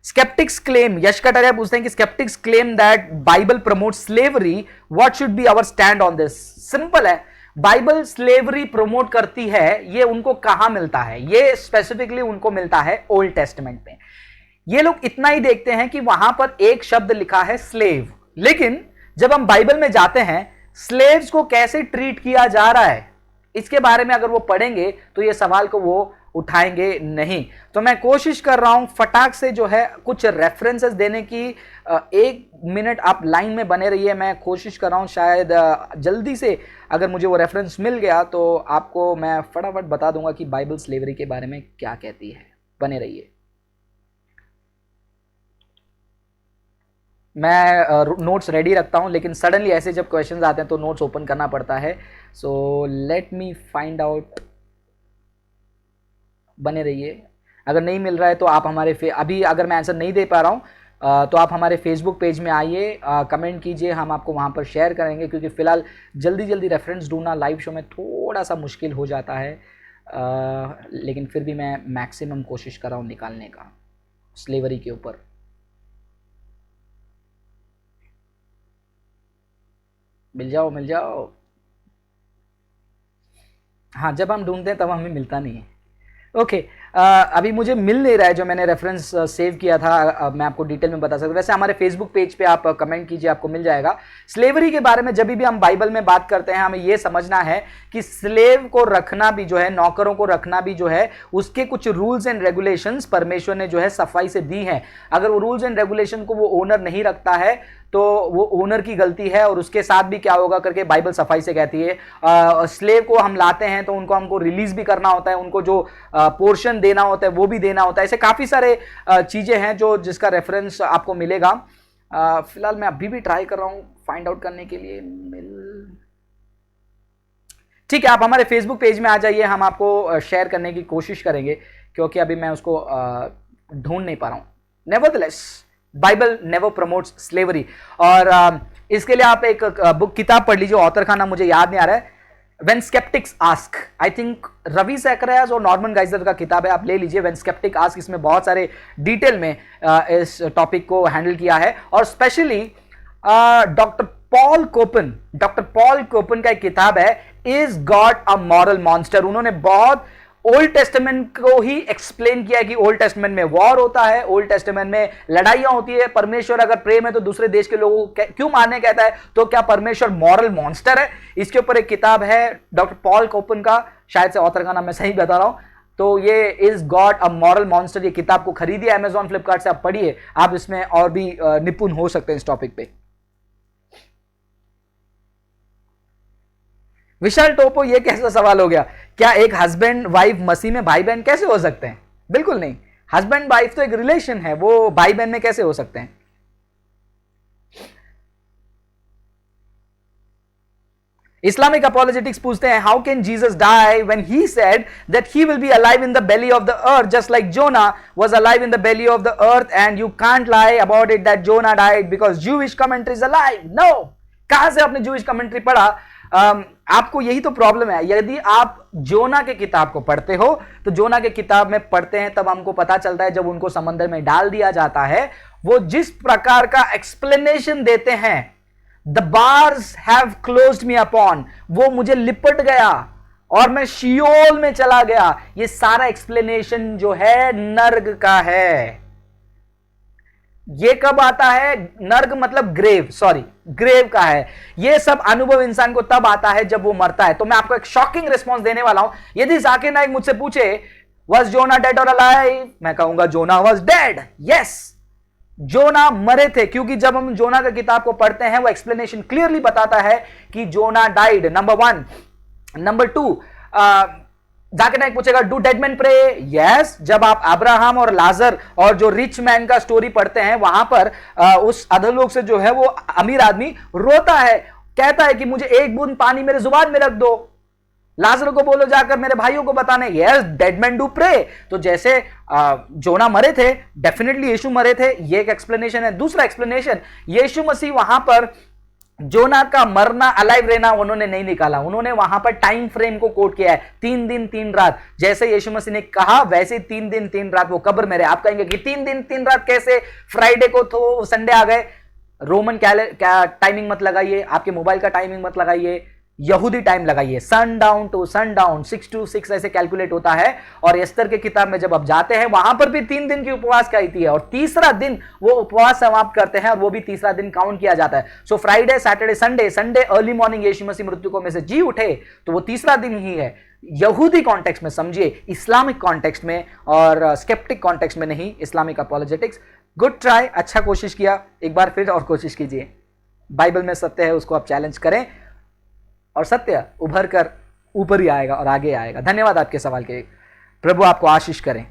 स्केप्टिक्स क्लेम, यश कटारिया पूछते हैं कि skeptics claim that Bible promotes slavery, what should be our stand on this? Simple है, बाइबल स्लेवरी प्रमोट करती है, ये उनको कहां मिलता है? ये स्पेसिफिकली उनको मिलता है ओल्ड टेस्टमेंट में। ये लोग इतना ही देखते हैं कि वहां पर एक शब्द लिखा है स्लेव, लेकिन जब हम बाइबल में जाते हैं स्लेव्स को कैसे ट्रीट किया जा रहा है इसके बारे में अगर वो पढ़ेंगे तो ये सवाल को वो उठाएंगे नहीं। तो मैं कोशिश कर रहा हूं फटाक से जो है कुछ रेफरेंसेस देने की। 1 मिनट आप लाइन में बने रहिए, मैं कोशिश कर रहा हूं, शायद जल्दी से अगर मुझे वो रेफरेंस मिल गया तो आपको मैं फटाफट बता दूंगा कि बाइबल स्लेवरी के बारे में क्या कहती है। बने रहिए, मैं नोट्स रेडी रखता हूं, लेकिन सडनली ऐसे जब क्वेश्चंस आते हैं तो नोट्स ओपन करना पड़ता है। So let me find out. बने रहिए, अगर नहीं मिल रहा है तो आप हमारे अभी अगर मैं आंसर नहीं दे पा रहा हूं तो आप हमारे फेसबुक पेज में आइए, कमेंट कीजिए, हम आपको वहां पर शेयर करेंगे, क्योंकि फिलहाल जल्दी जल्दी रेफरेंस ढूंढना लाइव शो में थोड़ा सा मुश्किल हो जाता है, लेकिन फिर भी मैं मैक्सिमम कोशिश कर रहा हूं निकालने का स्लेवरी के ऊपर। मिल जाओ मिल जाओ। हाँ, जब हम ढूंढते हैं तब हमें मिलता नहीं है। ओके, अभी मुझे मिल नहीं रहा है जो मैंने रेफरेंस सेव किया था, मैं आपको डिटेल में बता सकता हूँ। वैसे हमारे फेसबुक पेज पे आप कमेंट कीजिए, आपको मिल जाएगा। स्लेवरी के बारे में जब भी हम बाइबल में बात करते हैं हमें यह समझना है कि स्लेव को रखना भी जो है, नौकरों को रखना भी जो है, उसके कुछ रूल्स एंड रेगुलेशंस परमेश्वर ने जो है सफाई से दी हैं। अगर वो रूल्स एंड रेगुलेशन को वो ओनर नहीं रखता है तो वो ओनर की गलती है, और उसके साथ भी क्या होगा करके बाइबल सफाई से कहती है। स्लेव को हम लाते हैं तो उनको हमको रिलीज भी करना होता है, उनको जो पोर्शन देना होता है वो भी देना होता है। ऐसे काफी सारे चीजें हैं जो जिसका रेफरेंस आपको मिलेगा। फिलहाल मैं अभी भी ट्राई कर रहा हूं फाइंड आउट करने के लिए। ठीक है, आप हमारे फेसबुक पेज में आ जाइए, हम आपको शेयर करने की कोशिश करेंगे, क्योंकि अभी मैं उसको ढूंढ नहीं पा रहा हूं। Nevertheless Bible never promotes slavery. और इसके लिए आप एक बुक किताब पढ़ लीजिए, ऑथर का नाम मुझे याद नहीं आ रहा है, when sceptics ask, I think Ravi Zacharias और नॉर्मन गाइजर का किताब है, आप ले लीजिए व्हेन स्केप्टिक आस्क। इसमें बहुत सारे डिटेल में इस टॉपिक को हैंडल किया है, और स्पेशली डॉक्टर पॉल कोपन का एक किताब है is God a moral monster. उन्होंने बहुत ओल्ड टेस्टामेंट को ही एक्सप्लेन किया है कि ओल्ड टेस्टामेंट में वॉर होता है, ओल्ड टेस्टामेंट में लड़ाइयां होती है, परमेश्वर अगर प्रेम है तो दूसरे देश के लोगों को क्यों मारने कहता है, तो क्या परमेश्वर मॉरल मॉन्स्टर है? इसके ऊपर एक किताब है डॉक्टर पॉल कोपन का, शायद से ऑथर का नाम मैं सही बता रहा हूं, तो ये is God a moral monster. ये किताब को खरीदिए अमेजॉन फ्लिपकार्ट से, आप पढ़िए, आप इसमें और भी निपुण हो सकते हैं इस टॉपिक पे। विशाल टोपो, ये कैसा सवाल हो गया? क्या एक हस्बैंड वाइफ मसीह में भाई बहन कैसे हो सकते हैं? बिल्कुल नहीं, हस्बैंड वाइफ तो एक रिलेशन है, वो भाई बहन में कैसे हो सकते हैं? इस्लामिक अपॉलोजेटिक्स पूछते हैं how can Jesus die when he said that he will be alive in the belly of the earth just like Jonah was alive in the belly of the earth, and you can't lie about it that Jonah died because Jewish commentaries alive. No, कहां से आपने Jewish commentary पढ़ा? आपको यही तो problem है। यदि आप जोना के किताब को पढ़ते हो तो जोना के किताब में पढ़ते हैं तब हमको पता चलता है जब उनको समंदर में डाल दिया जाता है, वो जिस प्रकार का एक्सप्लेनेशन देते हैं, the bars have closed me upon, वो मुझे लिपट गया और मैं शियोल में चला गया, ये सारा एक्सप्लेनेशन जो है नर्क का है। ये कब आता है? नर्क मतलब ग्रेव, सॉरी ग्रेव का है। ये सब अनुभव इंसान को तब आता है जब वो मरता है। तो मैं आपको एक शॉकिंग रिस्पॉन्स देने वाला हूं। यदि जाकिर नाइक मुझसे पूछे वाज जोना डेड और अलाइव, मैं कहूंगा जोना वाज डेड। यस, जोना मरे थे, क्योंकि जब हम जोना की किताब को पढ़ते हैं वो एक्सप्लेनेशन क्लियरली बताता है कि Jonah died, number 1। Number 2, Zakir Naik पूछेगा do dead man pray? Yes, जब आप अब्राहम और लाजर और जो रिच मैन का स्टोरी पढ़ते हैं वहां पर उस अधोलोक से जो है वो अमीर आदमी रोता है, कहता है कि मुझे एक बूंद पानी मेरे जुबान में रख दो, लाजर को बोलो जाकर मेरे भाइयों को बताने। Yes, dead man do pray. तो जैसे जोना मरे थे, डेफिनेटली यीशु मरे थे, ये एक एक्सप्लेनेशन है। दूसरा एक्सप्लेनेशन, यीशु मसीह वहां पर जोना का मरना अलाइव रहना उन्होंने नहीं निकाला, उन्होंने वहां पर टाइम फ्रेम को कोट किया है, 3 दिन 3 रात। जैसे यीशु मसीह ने कहा वैसे 3 दिन 3 रात वो कब्र में रहे। आप कहेंगे कि 3 दिन 3 रात कैसे, फ्राइडे को तो संडे आ गए। रोमन टाइमिंग मत लगाइए, आपके मोबाइल का टाइमिंग मत लगाइए, यहूदी टाइम लगाइए। Sundown to sundown 6 to 6 ऐसे कैलकुलेट होता है। और एस्तर के किताब में जब आप जाते हैं वहां पर भी 3 दिन की उपवास कहती है और तीसरा दिन वो उपवास समाप्त करते हैं और वो भी तीसरा दिन काउंट किया जाता है। So Friday Saturday Sunday, Sunday early morning यीशु मसीह मृत्यु को में से जी उठे तो वो तीसरा दिन ही है। यहूदी कॉन्टेक्स्ट में समझिए, इस्लामिक कॉन्टेक्स्ट में और स्केप्टिक कॉन्टेक्स्ट में नहीं। इस्लामिक अपॉलोजेटिक्स, गुड ट्राई, अच्छा कोशिश किया, एक बार फिर और कोशिश कीजिए। बाइबल में सत्य है उसको आप चैलेंज करें और सत्य उभर कर ऊपर ही आएगा और आगे आएगा। धन्यवाद आपके सवाल के, प्रभु आपको आशीष करें।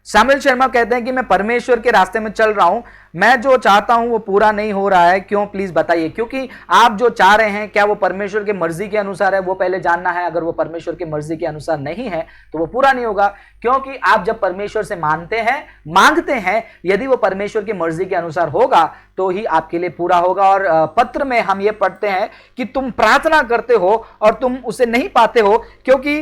सामुएल शर्मा कहते हैं कि मैं परमेश्वर के रास्ते में चल रहा हूं, मैं जो चाहता हूं वो पूरा नहीं हो रहा है, क्यों, प्लीज बताइए। क्योंकि आप जो चाह रहे हैं क्या वो परमेश्वर की मर्जी के अनुसार है, वो पहले जानना है। अगर वो परमेश्वर की मर्जी के अनुसार नहीं है तो वो पूरा नहीं होगा। क्योंकि आप जब परमेश्वर से मांगते हैं, यदि वो परमेश्वर की मर्जी के अनुसार होगा तो ही आपके लिए पूरा होगा। और पत्र में हम ये पढ़ते हैं कि तुम प्रार्थना करते हो और तुम उसे नहीं पाते हो क्योंकि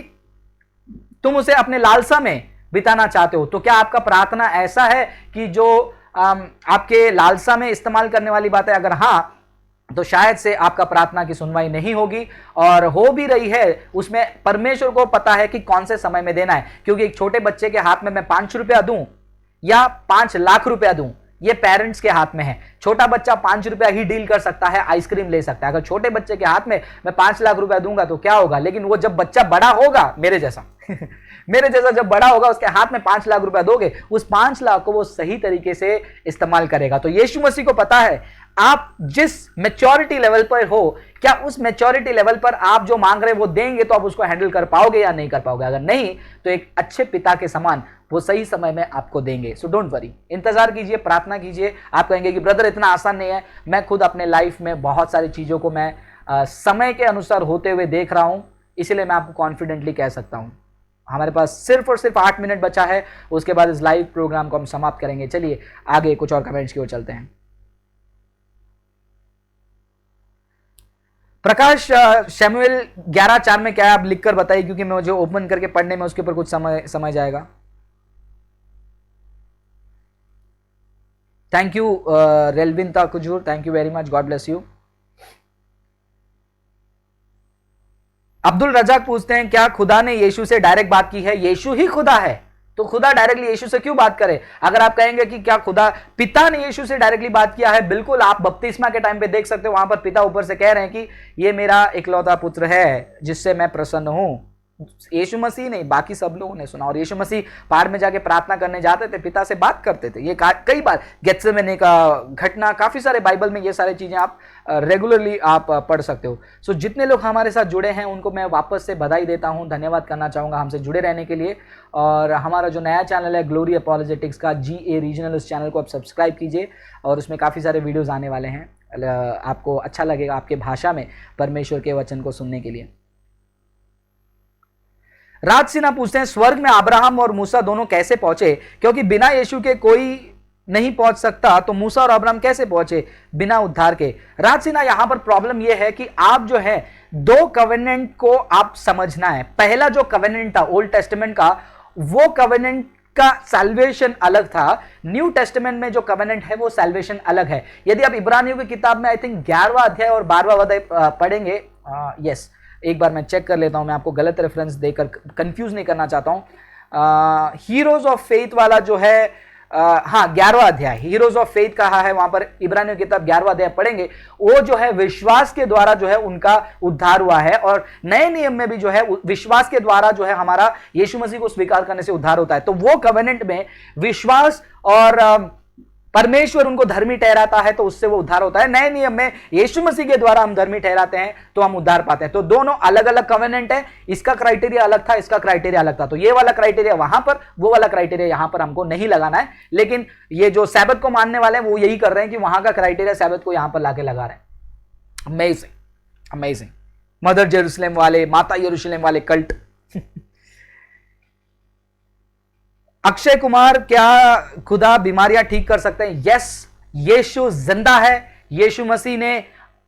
तुम उसे अपने लालसा में बिताना चाहते हो। तो क्या आपका प्रार्थना ऐसा है कि जो आपके लालसा में इस्तेमाल करने वाली बात है? अगर हाँ तो शायद से आपका प्रार्थना की सुनवाई नहीं होगी, और हो भी रही है उसमें परमेश्वर को पता है कि कौन से समय में देना है। क्योंकि एक छोटे बच्चे के हाथ में मैं 5 रुपया दूं या 5 लाख रुपया दूं, ये पेरेंट्स के हाथ में है। छोटा बच्चा 5 रुपया ही डील कर सकता है, आइसक्रीम ले सकता है। अगर छोटे बच्चे के हाथ में मैं 5 लाख रुपया दूंगा तो क्या होगा? लेकिन वो जब बच्चा बड़ा होगा, मेरे जैसा मेरे जैसा जब बड़ा होगा, उसके हाथ में 5 लाख रुपया दोगे, उस 5 लाख को वो सही तरीके से इस्तेमाल करेगा। तो यीशु मसीह को पता है आप जिस मैच्योरिटी लेवल पर हो, क्या उस मैच्योरिटी लेवल पर आप जो मांग रहे हैं वो देंगे तो आप उसको हैंडल कर पाओगे या नहीं कर पाओगे? अगर नहीं तो एक अच्छे पिता के समान वो सही समय में आपको देंगे। सो डोंट वरी, इंतजार कीजिए, प्रार्थना कीजिए। आप कहेंगे कि ब्रदर इतना आसान नहीं है। मैं खुद अपने लाइफ में बहुत सारी चीजों को मैं समय के अनुसार होते हुए देख रहा हूं, इसलिए मैं आपको कॉन्फिडेंटली कह सकता हूं। हमारे पास सिर्फ और सिर्फ 8 मिनट बचा है, उसके बाद इस लाइव प्रोग्राम को हम समाप्त करेंगे। चलिए आगे कुछ और कमेंट्स की ओर चलते हैं। प्रकाश शैमुएल 11:4 में क्या है आप लिखकर बताइए, क्योंकि मैं मुझे ओपन करके पढ़ने में उसके ऊपर कुछ समय जाएगा। Thank you Relwin Takujur, thank you very much, God bless you. Abdul Razak पूछते हैं क्या खुदा ने यीशु से डायरेक्ट बात की है? यीशु ही खुदा है तो खुदा डायरेक्टली यीशु से क्यों बात करे? अगर आप कहेंगे कि क्या खुदा पिता ने यीशु से डायरेक्टली बात किया है, बिल्कुल आप बपतिस्मा के टाइम पे देख सकते हो, वहां पर पिता ऊपर से कह रहे हैं कि ये मेरा इकलौता पुत्र है जिससे मैं प्रसन्न हूं। यीशु मसीह नहीं, बाकी सब लोगों ने सुना। और यीशु मसीह पहाड़ में जाके प्रार्थना करने जाते थे, पिता से बात करते थे। ये कई बार गेत्सेमनी का घटना, काफी सारे बाइबल में ये सारी चीजें आप रेगुलरली आप पढ़ सकते हो। सो जितने लोग हमारे साथ जुड़े हैं उनको मैं वापस से बधाई देता हूं, धन्यवाद करना चाहूंगा हमसे जुड़े रहने के लिए। और हमारा जो नया चैनल है ग्लोरी अपॉलोजेटिक्स का GA रीजनल, उस चैनल को आप सब्सक्राइब कीजिए और उसमें काफ़ी सारे वीडियोज़ आने वाले हैं। आपको अच्छा लगेगा आपके भाषा में परमेश्वर के वचन को सुनने के लिए। राज सिन्हा पूछते हैं स्वर्ग में अब्राहम और मूसा दोनों कैसे पहुंचे? क्योंकि बिना यीशु के कोई नहीं पहुंच सकता, तो मूसा और अब्राहम कैसे पहुंचे बिना उद्धार के? राज सिन्हा, यहां पर प्रॉब्लम यह है कि आप जो है 2 कवेनेंट को आप समझना है। पहला जो कवेनेंट था ओल्ड टेस्टामेंट का, वो कवेनेंट का सैल्वेशन अलग था। न्यू टेस्टामेंट में जो कवेनेंट है वो सैल्वेशन अलग है। यदि आप इब्रानियों की किताब में आई थिंक 11वां अध्याय और 12वां अध्याय पढ़ेंगे, यस एक बार मैं चेक कर लेता हूं, मैं आपको गलत रेफरेंस देकर कंफ्यूज नहीं करना चाहता हूं। हीरोज ऑफ फेथ वाला जो है, हाँ 11वां अध्याय हीरोज ऑफ फेथ कहा है वहां पर, इब्रानियों की किताब 11वां अध्याय पढ़ेंगे, वो जो है विश्वास के द्वारा जो है उनका उद्धार हुआ है। और नए नियम में भी जो है विश्वास के द्वारा जो है हमारा यीशु मसीह को स्वीकार करने से उद्धार होता है। तो वो कवेनेंट में विश्वास और परमेश्वर उनको धर्मी ठहराता है तो उससे वो उद्धार होता है। नए नियम में यीशु मसीह के द्वारा हम धर्मी ठहराते हैं तो हम उद्धार पाते हैं। तो दोनों अलग अलग कवेनेंट है, इसका क्राइटेरिया अलग था, इसका क्राइटेरिया अलग था। तो ये वाला क्राइटेरिया वहां पर, वो वाला क्राइटेरिया यहां पर हमको नहीं लगाना है। लेकिन ये जो सैबत को मानने वाले हैं वो यही कर रहे हैं कि वहां का क्राइटेरिया सैबत को यहां पर लाके लगा रहे हैं। Amazing amazing. मदर जेरूशलेम वाले, माता यरूशलेम वाले कल्ट, अक्षय कुमार, क्या खुदा बीमारियां ठीक कर सकते हैं? यस, यीशु जिंदा है। यीशु मसीह ने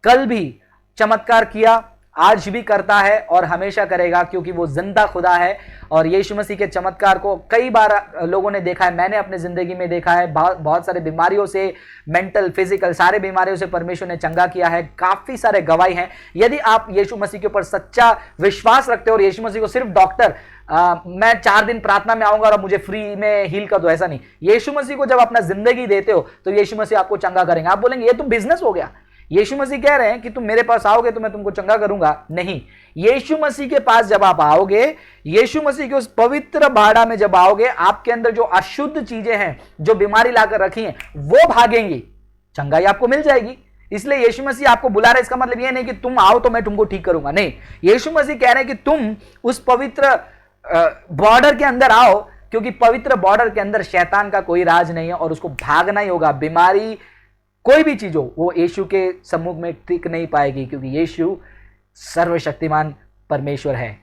कल भी चमत्कार किया, आज भी करता है और हमेशा करेगा, क्योंकि वो जिंदा खुदा है। और यीशु मसीह के चमत्कार को कई बार लोगों ने देखा है, मैंने अपनी जिंदगी में देखा है। बहुत सारे बीमारियों से, मेंटल, फिजिकल, सारे बीमारियों से परमेश्वर ने चंगा किया है। काफी सारे गवाही हैं। यदि आप यीशु मसीह के ऊपर सच्चा विश्वास रखते हो और यीशु मसीह को सिर्फ डॉक्टर, मैं 4 दिन प्रार्थना में आऊंगा और मुझे फ्री में हील कर दो, ऐसा नहीं। यीशु मसीह को जब अपना जिंदगी देते हो तो यीशु मसीह आपको चंगा करेंगे। आप बोलेंगे ये तो बिजनेस हो गया। यीशु मसीह कह रहे हैं कि तुम मेरे पास आओगे तो मैं तुमको चंगा करूंगा, नहीं। यीशु मसीह के पास जब आप आओगे, यीशु मसीह के उस पवित्र बाड़ा में जब आओगे, आपके अंदर जो अशुद्ध चीजें हैं, जो बीमारी लाकर रखी हैं, वो भागेंगी, चंगाई आपको मिल जाएगी। इसलिए यीशु मसीह आपको बुला रहे हैं, इसका मतलब ये नहीं कि तुम आओ तो मैं तुमको ठीक करूंगा, नहीं। यीशु मसीह कह रहे हैं कि तुम उस पवित्र बॉर्डर के अंदर आओ, क्योंकि पवित्र बॉर्डर के अंदर शैतान का कोई राज नहीं है और उसको भागना ही होगा। बीमारी, कोई भी चीज हो, वो यीशु के सम्मुख में टिक नहीं पाएगी, क्योंकि यीशु सर्वशक्तिमान परमेश्वर है।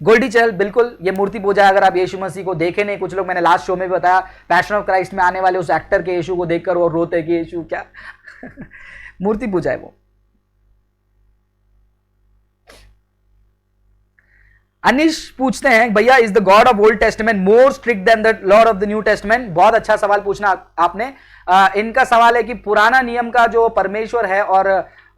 गोल्डी चहल, बिल्कुल ये मूर्ति पूजा है। अगर आप यीशु मसीह को देखे नहीं, कुछ लोग, मैंने लास्ट शो में भी बताया, पैशन ऑफ क्राइस्ट में आने वाले उस एक्टर के यीशु को देखकर वो रोते कि यीशु क्या मूर्ति पूजा है वो। अनिश पूछते हैं, भैया is the God of Old Testament more strict than the Lord of the New Testament? बहुत अच्छा सवाल पूछना आपने। इनका सवाल है कि पुराना नियम का जो परमेश्वर है और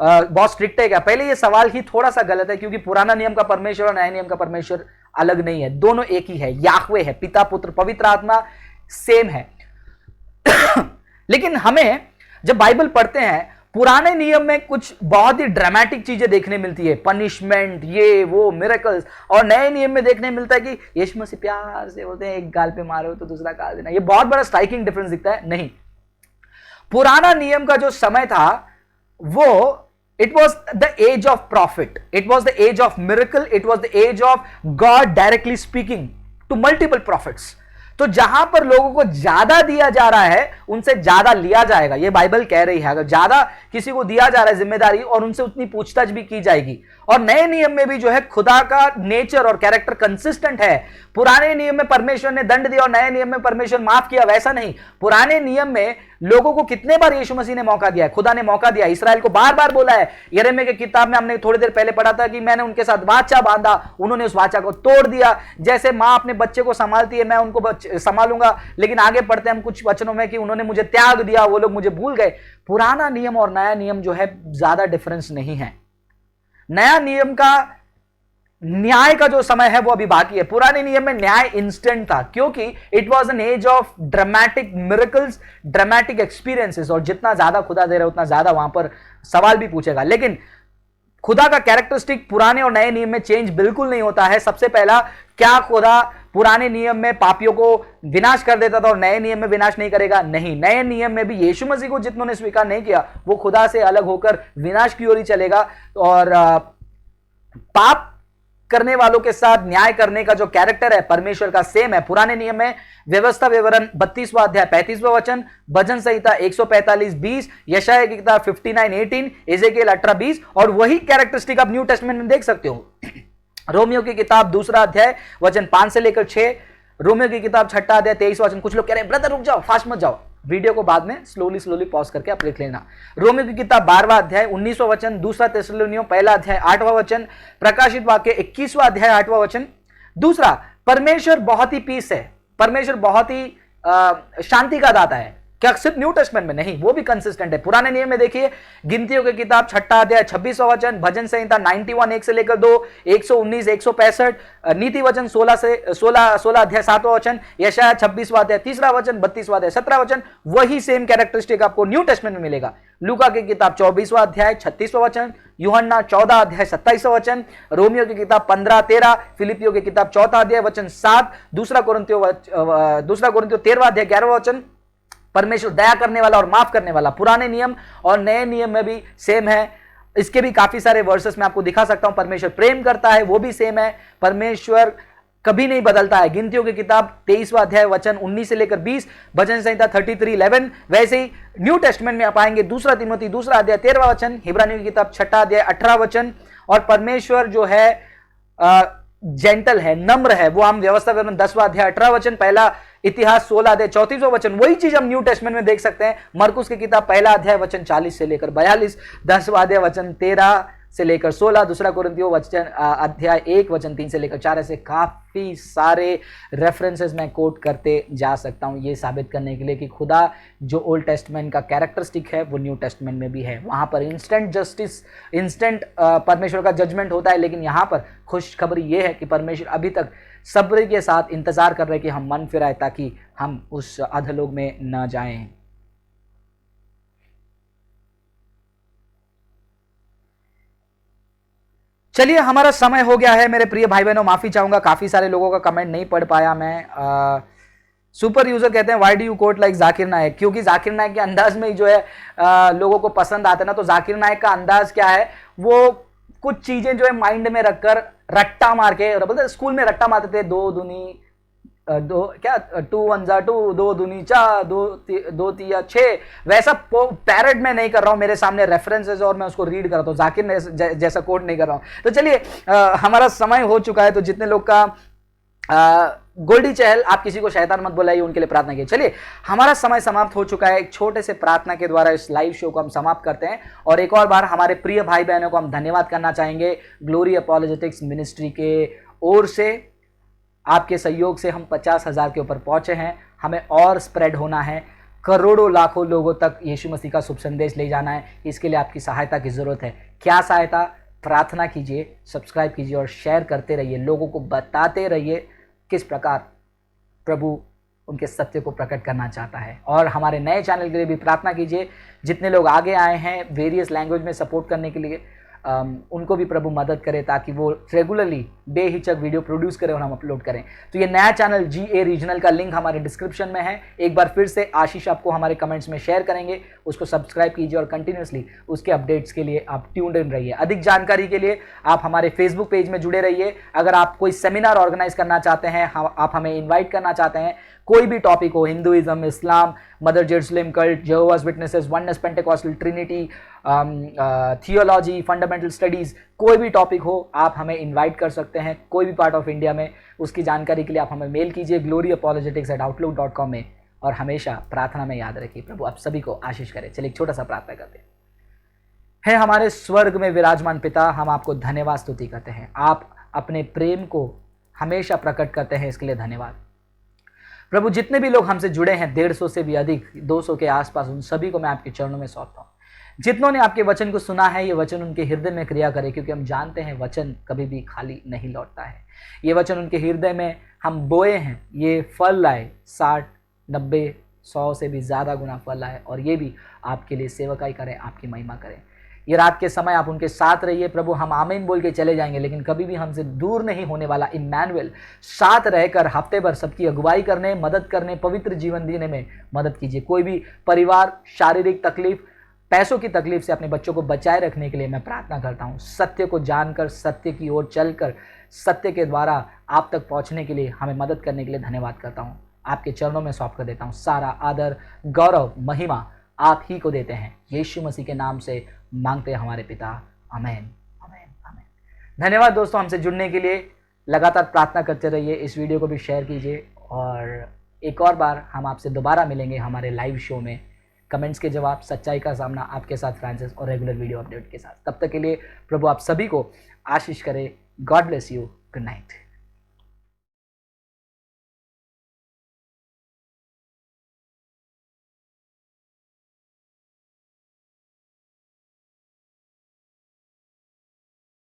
बहुत स्ट्रिक्ट है क्या? पहले ये सवाल ही थोड़ा सा गलत है, क्योंकि पुराना नियम का परमेश्वर और नए नियम का परमेश्वर अलग नहीं है, दोनों एक ही है। याहवे है, पिता, पुत्र, पवित्र आत्मा सेम है। लेकिन हमें जब बाइबल पढ़ते हैं, पुराने नियम में कुछ बहुत ही ड्रामेटिक चीजें देखने मिलती है, पनिशमेंट, ये वो, मिरेकल्स। और नए नियम में देखने मिलता है कि यीशु मसीह प्यार से बोलते हैं, एक गाल पे मारो तो दूसरा गाल देना। ये बहुत बड़ा स्ट्राइकिंग डिफरेंस दिखता है। नहीं, पुराना नियम का जो समय था वो it was the age of prophet, it was the age of miracle, it was the age of God directly speaking to multiple prophets. तो जहां पर लोगों को ज्यादा दिया जा रहा है, उनसे ज्यादा लिया जाएगा, ये बाइबल कह रही है। अगर ज्यादा किसी को दिया जा रहा है जिम्मेदारी, और उनसे उतनी पूछताछ भी की जाएगी। और नए नियम में भी जो है खुदा का नेचर और कैरेक्टर कंसिस्टेंट है। पुराने नियम में परमेश्वर ने दंड दिया और नए नियम में परमेश्वर माफ किया, वैसा नहीं। पुराने नियम में लोगों को कितने बार यीशु मसीह ने मौका दिया है, खुदा ने मौका दिया। इसराइल को बार बार बोला है। यिर्मयाह की किताब में हमने थोड़ी देर पहले पढ़ा था कि मैंने उनके साथ वाचा बांधा, उन्होंने उस वाचा को तोड़ दिया। जैसे मां अपने बच्चे को संभालती है, मैं उनको संभालूंगा। लेकिन आगे पढ़ते हैं हम कुछ वचनों में कि उन्होंने मुझे त्याग दिया, वो लोग मुझे भूल गए। पुराना नियम और नया नियम जो है ज्यादा डिफरेंस नहीं है। नया नियम का न्याय का जो समय है वो अभी बाकी है। पुराने नियम में न्याय इंस्टेंट था, क्योंकि it was an age of dramatic miracles, dramatic experiences. और जितना ज्यादा खुदा दे रहा है उतना ज्यादा वहां पर सवाल भी पूछेगा। लेकिन खुदा का कैरेक्टरिस्टिक पुराने और नए नियम में चेंज बिल्कुल नहीं होता है। सबसे पहला, क्या खुदा पुराने नियम में पापियों को विनाश कर देता था और नए नियम में विनाश नहीं करेगा? नहीं। नए नियम में भी यीशु मसीह को जितनों ने स्वीकार नहीं किया, वो खुदा से अलग होकर विनाश की ओर ही चलेगा। और पाप करने वालों के साथ न्याय करने का जो कैरेक्टर है परमेश्वर का सेम है। पुराने नियम में व्यवस्था विवरण 32वां अध्याय 35वां वचन, भजन संहिता 145:20, यशायाह की किताब 59:18, एजेकिएल 18:20, और वही कैरेक्टरिस्टिक आप न्यू टेस्टमेंट में देख सकते हो। रोमियो की किताब 2 अध्याय वचन 5 से लेकर 6, रोमियो की किताब 6 अध्याय 23 वचन। कुछ लोग कह रहे हैं ब्रदर रुक जाओ, फास्ट मत जाओ, वीडियो को बाद में स्लोली पॉज करके आप लिख लेना। रोमियो की किताब 12वां अध्याय 19वां वचन, 2 थिस्सलुनीयों 1 अध्याय 8वां वचन, प्रकाशित वाक्य 21वां अध्याय 8वां वचन। दूसरा, परमेश्वर बहुत ही पीस है, परमेश्वर बहुत ही शांति का दाता है। क्या सिर्फ न्यू टेस्टमेंट में? नहीं, वो भी कंसिस्टेंट है। पुराने नियम में देखिए, गिनतियों की किताब 6 अध्याय 26वां वचन, भजन संहिता 91 1 से लेकर 2, 119 165, नीति वचन 16 अध्याय 7वां वचन, यशायाह 26वां अध्याय 3 वचन, 32वां अध्याय 17 वचन। वही सेम कैरेक्टरिस्टिक आपको न्यू टेस्टमेंट में मिलेगा। लूका की किताब 24वां अध्याय 36वां वचन, यूहन्ना 14 अध्याय 27वां वचन, रोमियो की किताब 15-13, फिलिपियो की किताब 4 अध्याय वचन 7, दूसरा कोरिन्थियों 13वां अध्याय 11वां वचन। परमेश्वर दया करने वाला और माफ करने वाला। पुराने नियम और नए नियम में भी सेम है। इसके भी काफी सारे वर्सेस मैं आपको दिखा सकता हूं। परमेश्वर प्रेम करता है, वो भी सेम है। परमेश्वर कभी नहीं बदलता है। गिनतियों की किताब 23वां अध्याय वचन 19 से लेकर 20, भजन संहिता 33:11। वैसे ही न्यू टेस्टमेंट में आप पाएंगे 2 तिमोथी 2 अध्याय 13वां वचन, हिब्रानियों की किताब 6 अध्याय 18 वचन। और परमेश्वर जो है जेंटल है, नम्र है, वो हम व्यवस्था विवरण 10वां अध्याय 18 वचन, पहला इतिहास 16 अध्याय 34वां वचन। वही चीज हम न्यू टेस्टमेंट में देख सकते हैं। मरकुस की किताब 1 अध्याय वचन 40 से लेकर 42, 10वां अध्याय वचन 13 से लेकर 16, 2 कुरिन्थियों वचन अध्याय 1 वचन 3 से लेकर 4। ऐसे काफी सारे रेफरेंसेस मैं कोट करते जा सकता हूं, ये साबित करने के लिए कि खुदा जो ओल्ड टेस्टमेंट का कैरेक्टरिस्टिक है वो न्यू टेस्टमेंट में भी है। वहां पर इंस्टेंट जस्टिस, इंस्टेंट परमेश्वर का जजमेंट होता है, लेकिन यहां पर खुशखबरी ये है कि परमेश्वर अभी तक सब्र के साथ इंतजार कर रहे हैं कि हम मन फिराए ताकि हम उस अधलोक में न जाएं। चलिए, हमारा समय हो गया है मेरे प्रिय भाई बहनों, माफी चाहूंगा, काफी सारे लोगों का कमेंट नहीं पढ़ पाया मैं। सुपर यूजर कहते हैं why do you quote like Zakir Naik, क्योंकि जाकिर नायक के अंदाज में ही जो है लोगों को पसंद आता है ना। तो जाकिर नायक का अंदाज क्या है, वो कुछ चीजें जो है माइंड में रखकर रट्टा मार के, बोलते स्कूल में रट्टा मारते थे, 2 दूनी 2 क्या 2 1 2, 2 दूनी 4, 2 3 6, वैसा पैरेड में नहीं कर रहा हूं। मेरे सामने रेफरेंसेस और मैं उसको रीड कर रहा हूं, जाकिर जैसा कोट नहीं कर रहा हूं। तो चलिए, हमारा समय हो चुका है। तो जितने लोग का गोल्डी चहल, आप किसी को शैतान मत बुलाइए, उनके लिए प्रार्थना कीजिए। चलिए, हमारा समय समाप्त हो चुका है। एक छोटे से प्रार्थना के द्वारा इस लाइव शो को हम समाप्त करते हैं। और एक और बार हमारे प्रिय भाई बहनों को हम धन्यवाद करना चाहेंगे। ग्लोरी अपॉलोजेटिक्स मिनिस्ट्री के ओर से आपके सहयोग से हम 50,000 के ऊपर पहुंचे हैं। हमें और स्प्रेड होना है, करोड़ों लाखों लोगों तक यीशु मसीह का शुभ संदेश ले जाना है। इसके लिए आपकी सहायता की जरूरत है। क्या सहायता? प्रार्थना कीजिए, सब्सक्राइब कीजिए और शेयर करते रहिए। लोगों को बताते रहिए किस प्रकार प्रभु उनके सत्य को प्रकट करना चाहता है। और हमारे नए चैनल के लिए भी प्रार्थना कीजिए। जितने लोग आगे आए हैं वेरियस लैंग्वेज में सपोर्ट करने के लिए, उनको भी प्रभु मदद करे ताकि वो रेगुलरली बेहिचक वीडियो प्रोड्यूस करें और हम अपलोड करें। तो ये नया चैनल GA रीजनल का लिंक हमारे डिस्क्रिप्शन में है। एक बार फिर से आशीष आपको हमारे कमेंट्स में शेयर करेंगे, उसको सब्सक्राइब कीजिए और कंटिन्यूसली उसके अपडेट्स के लिए आप ट्यून्ड इन रहिए। अधिक जानकारी के लिए आप हमारे फेसबुक पेज में जुड़े रहिए। अगर आप कोई सेमिनार ऑर्गेनाइज करना चाहते हैं, आप हमें इन्वाइट करना चाहते हैं, कोई भी टॉपिक हो, Hinduism, Islam, mother Jerusalem cult, Jehovah's witnesses, oneness, Pentecostal, Trinity, theology, fundamental studies, कोई भी टॉपिक हो, आप हमें इनवाइट कर सकते हैं कोई भी पार्ट ऑफ इंडिया में। उसकी जानकारी के लिए आप हमें मेल कीजिए gloryapologetics@outlook.com में। और हमेशा प्रार्थना में याद रखिए, प्रभु आप सभी को आशीष करे। चलिए एक छोटा सा प्रार्थना करते हैं। है हमारे स्वर्ग में विराजमान पिता, हम आपको धन्यवाद स्तुति करते हैं। आप अपने प्रेम को हमेशा प्रकट करते हैं, इसके लिए धन्यवाद प्रभु। जितने भी लोग हमसे जुड़े हैं, 150 से भी अधिक, 200 के आसपास, उन सभी को मैं आपके चरणों में सौंपता हूँ। जितनों ने आपके वचन को सुना है, ये वचन उनके हृदय में क्रिया करे, क्योंकि हम जानते हैं वचन कभी भी खाली नहीं लौटता है। ये वचन उनके हृदय में हम बोए हैं, ये फल लाए, 60, 90, 100 से भी ज़्यादा गुना फल लाए, और ये भी आपके लिए सेवकाई करें, आपकी महिमा करें। ये रात के समय आप उनके साथ रहिए प्रभु। हम आमीन बोल के चले जाएंगे, लेकिन कभी भी हमसे दूर नहीं होने वाला इम्मानुएल साथ रहकर हफ्ते भर सबकी अगुवाई करने, मदद करने, पवित्र जीवन जीने में मदद कीजिए। कोई भी परिवार शारीरिक तकलीफ, पैसों की तकलीफ से अपने बच्चों को बचाए रखने के लिए मैं प्रार्थना करता हूँ। सत्य को जानकर, सत्य की ओर चलकर, सत्य के द्वारा आप तक पहुँचने के लिए हमें मदद करने के लिए धन्यवाद करता हूँ। आपके चरणों में सौंप कर देता हूँ। सारा आदर, गौरव, महिमा आप ही को देते हैं। यीशु मसीह के नाम से मांगते हैं हमारे पिता, आमीन, आमीन, आमीन। धन्यवाद दोस्तों, हमसे जुड़ने के लिए। लगातार प्रार्थना करते रहिए, इस वीडियो को भी शेयर कीजिए। और एक और बार हम आपसे दोबारा मिलेंगे हमारे लाइव शो में। कमेंट्स के जवाब, सच्चाई का सामना आपके साथ फ्रांसिस, और रेगुलर वीडियो अपडेट के साथ। तब तक के लिए प्रभु आप सभी को आशीष करे। God bless you. Good night.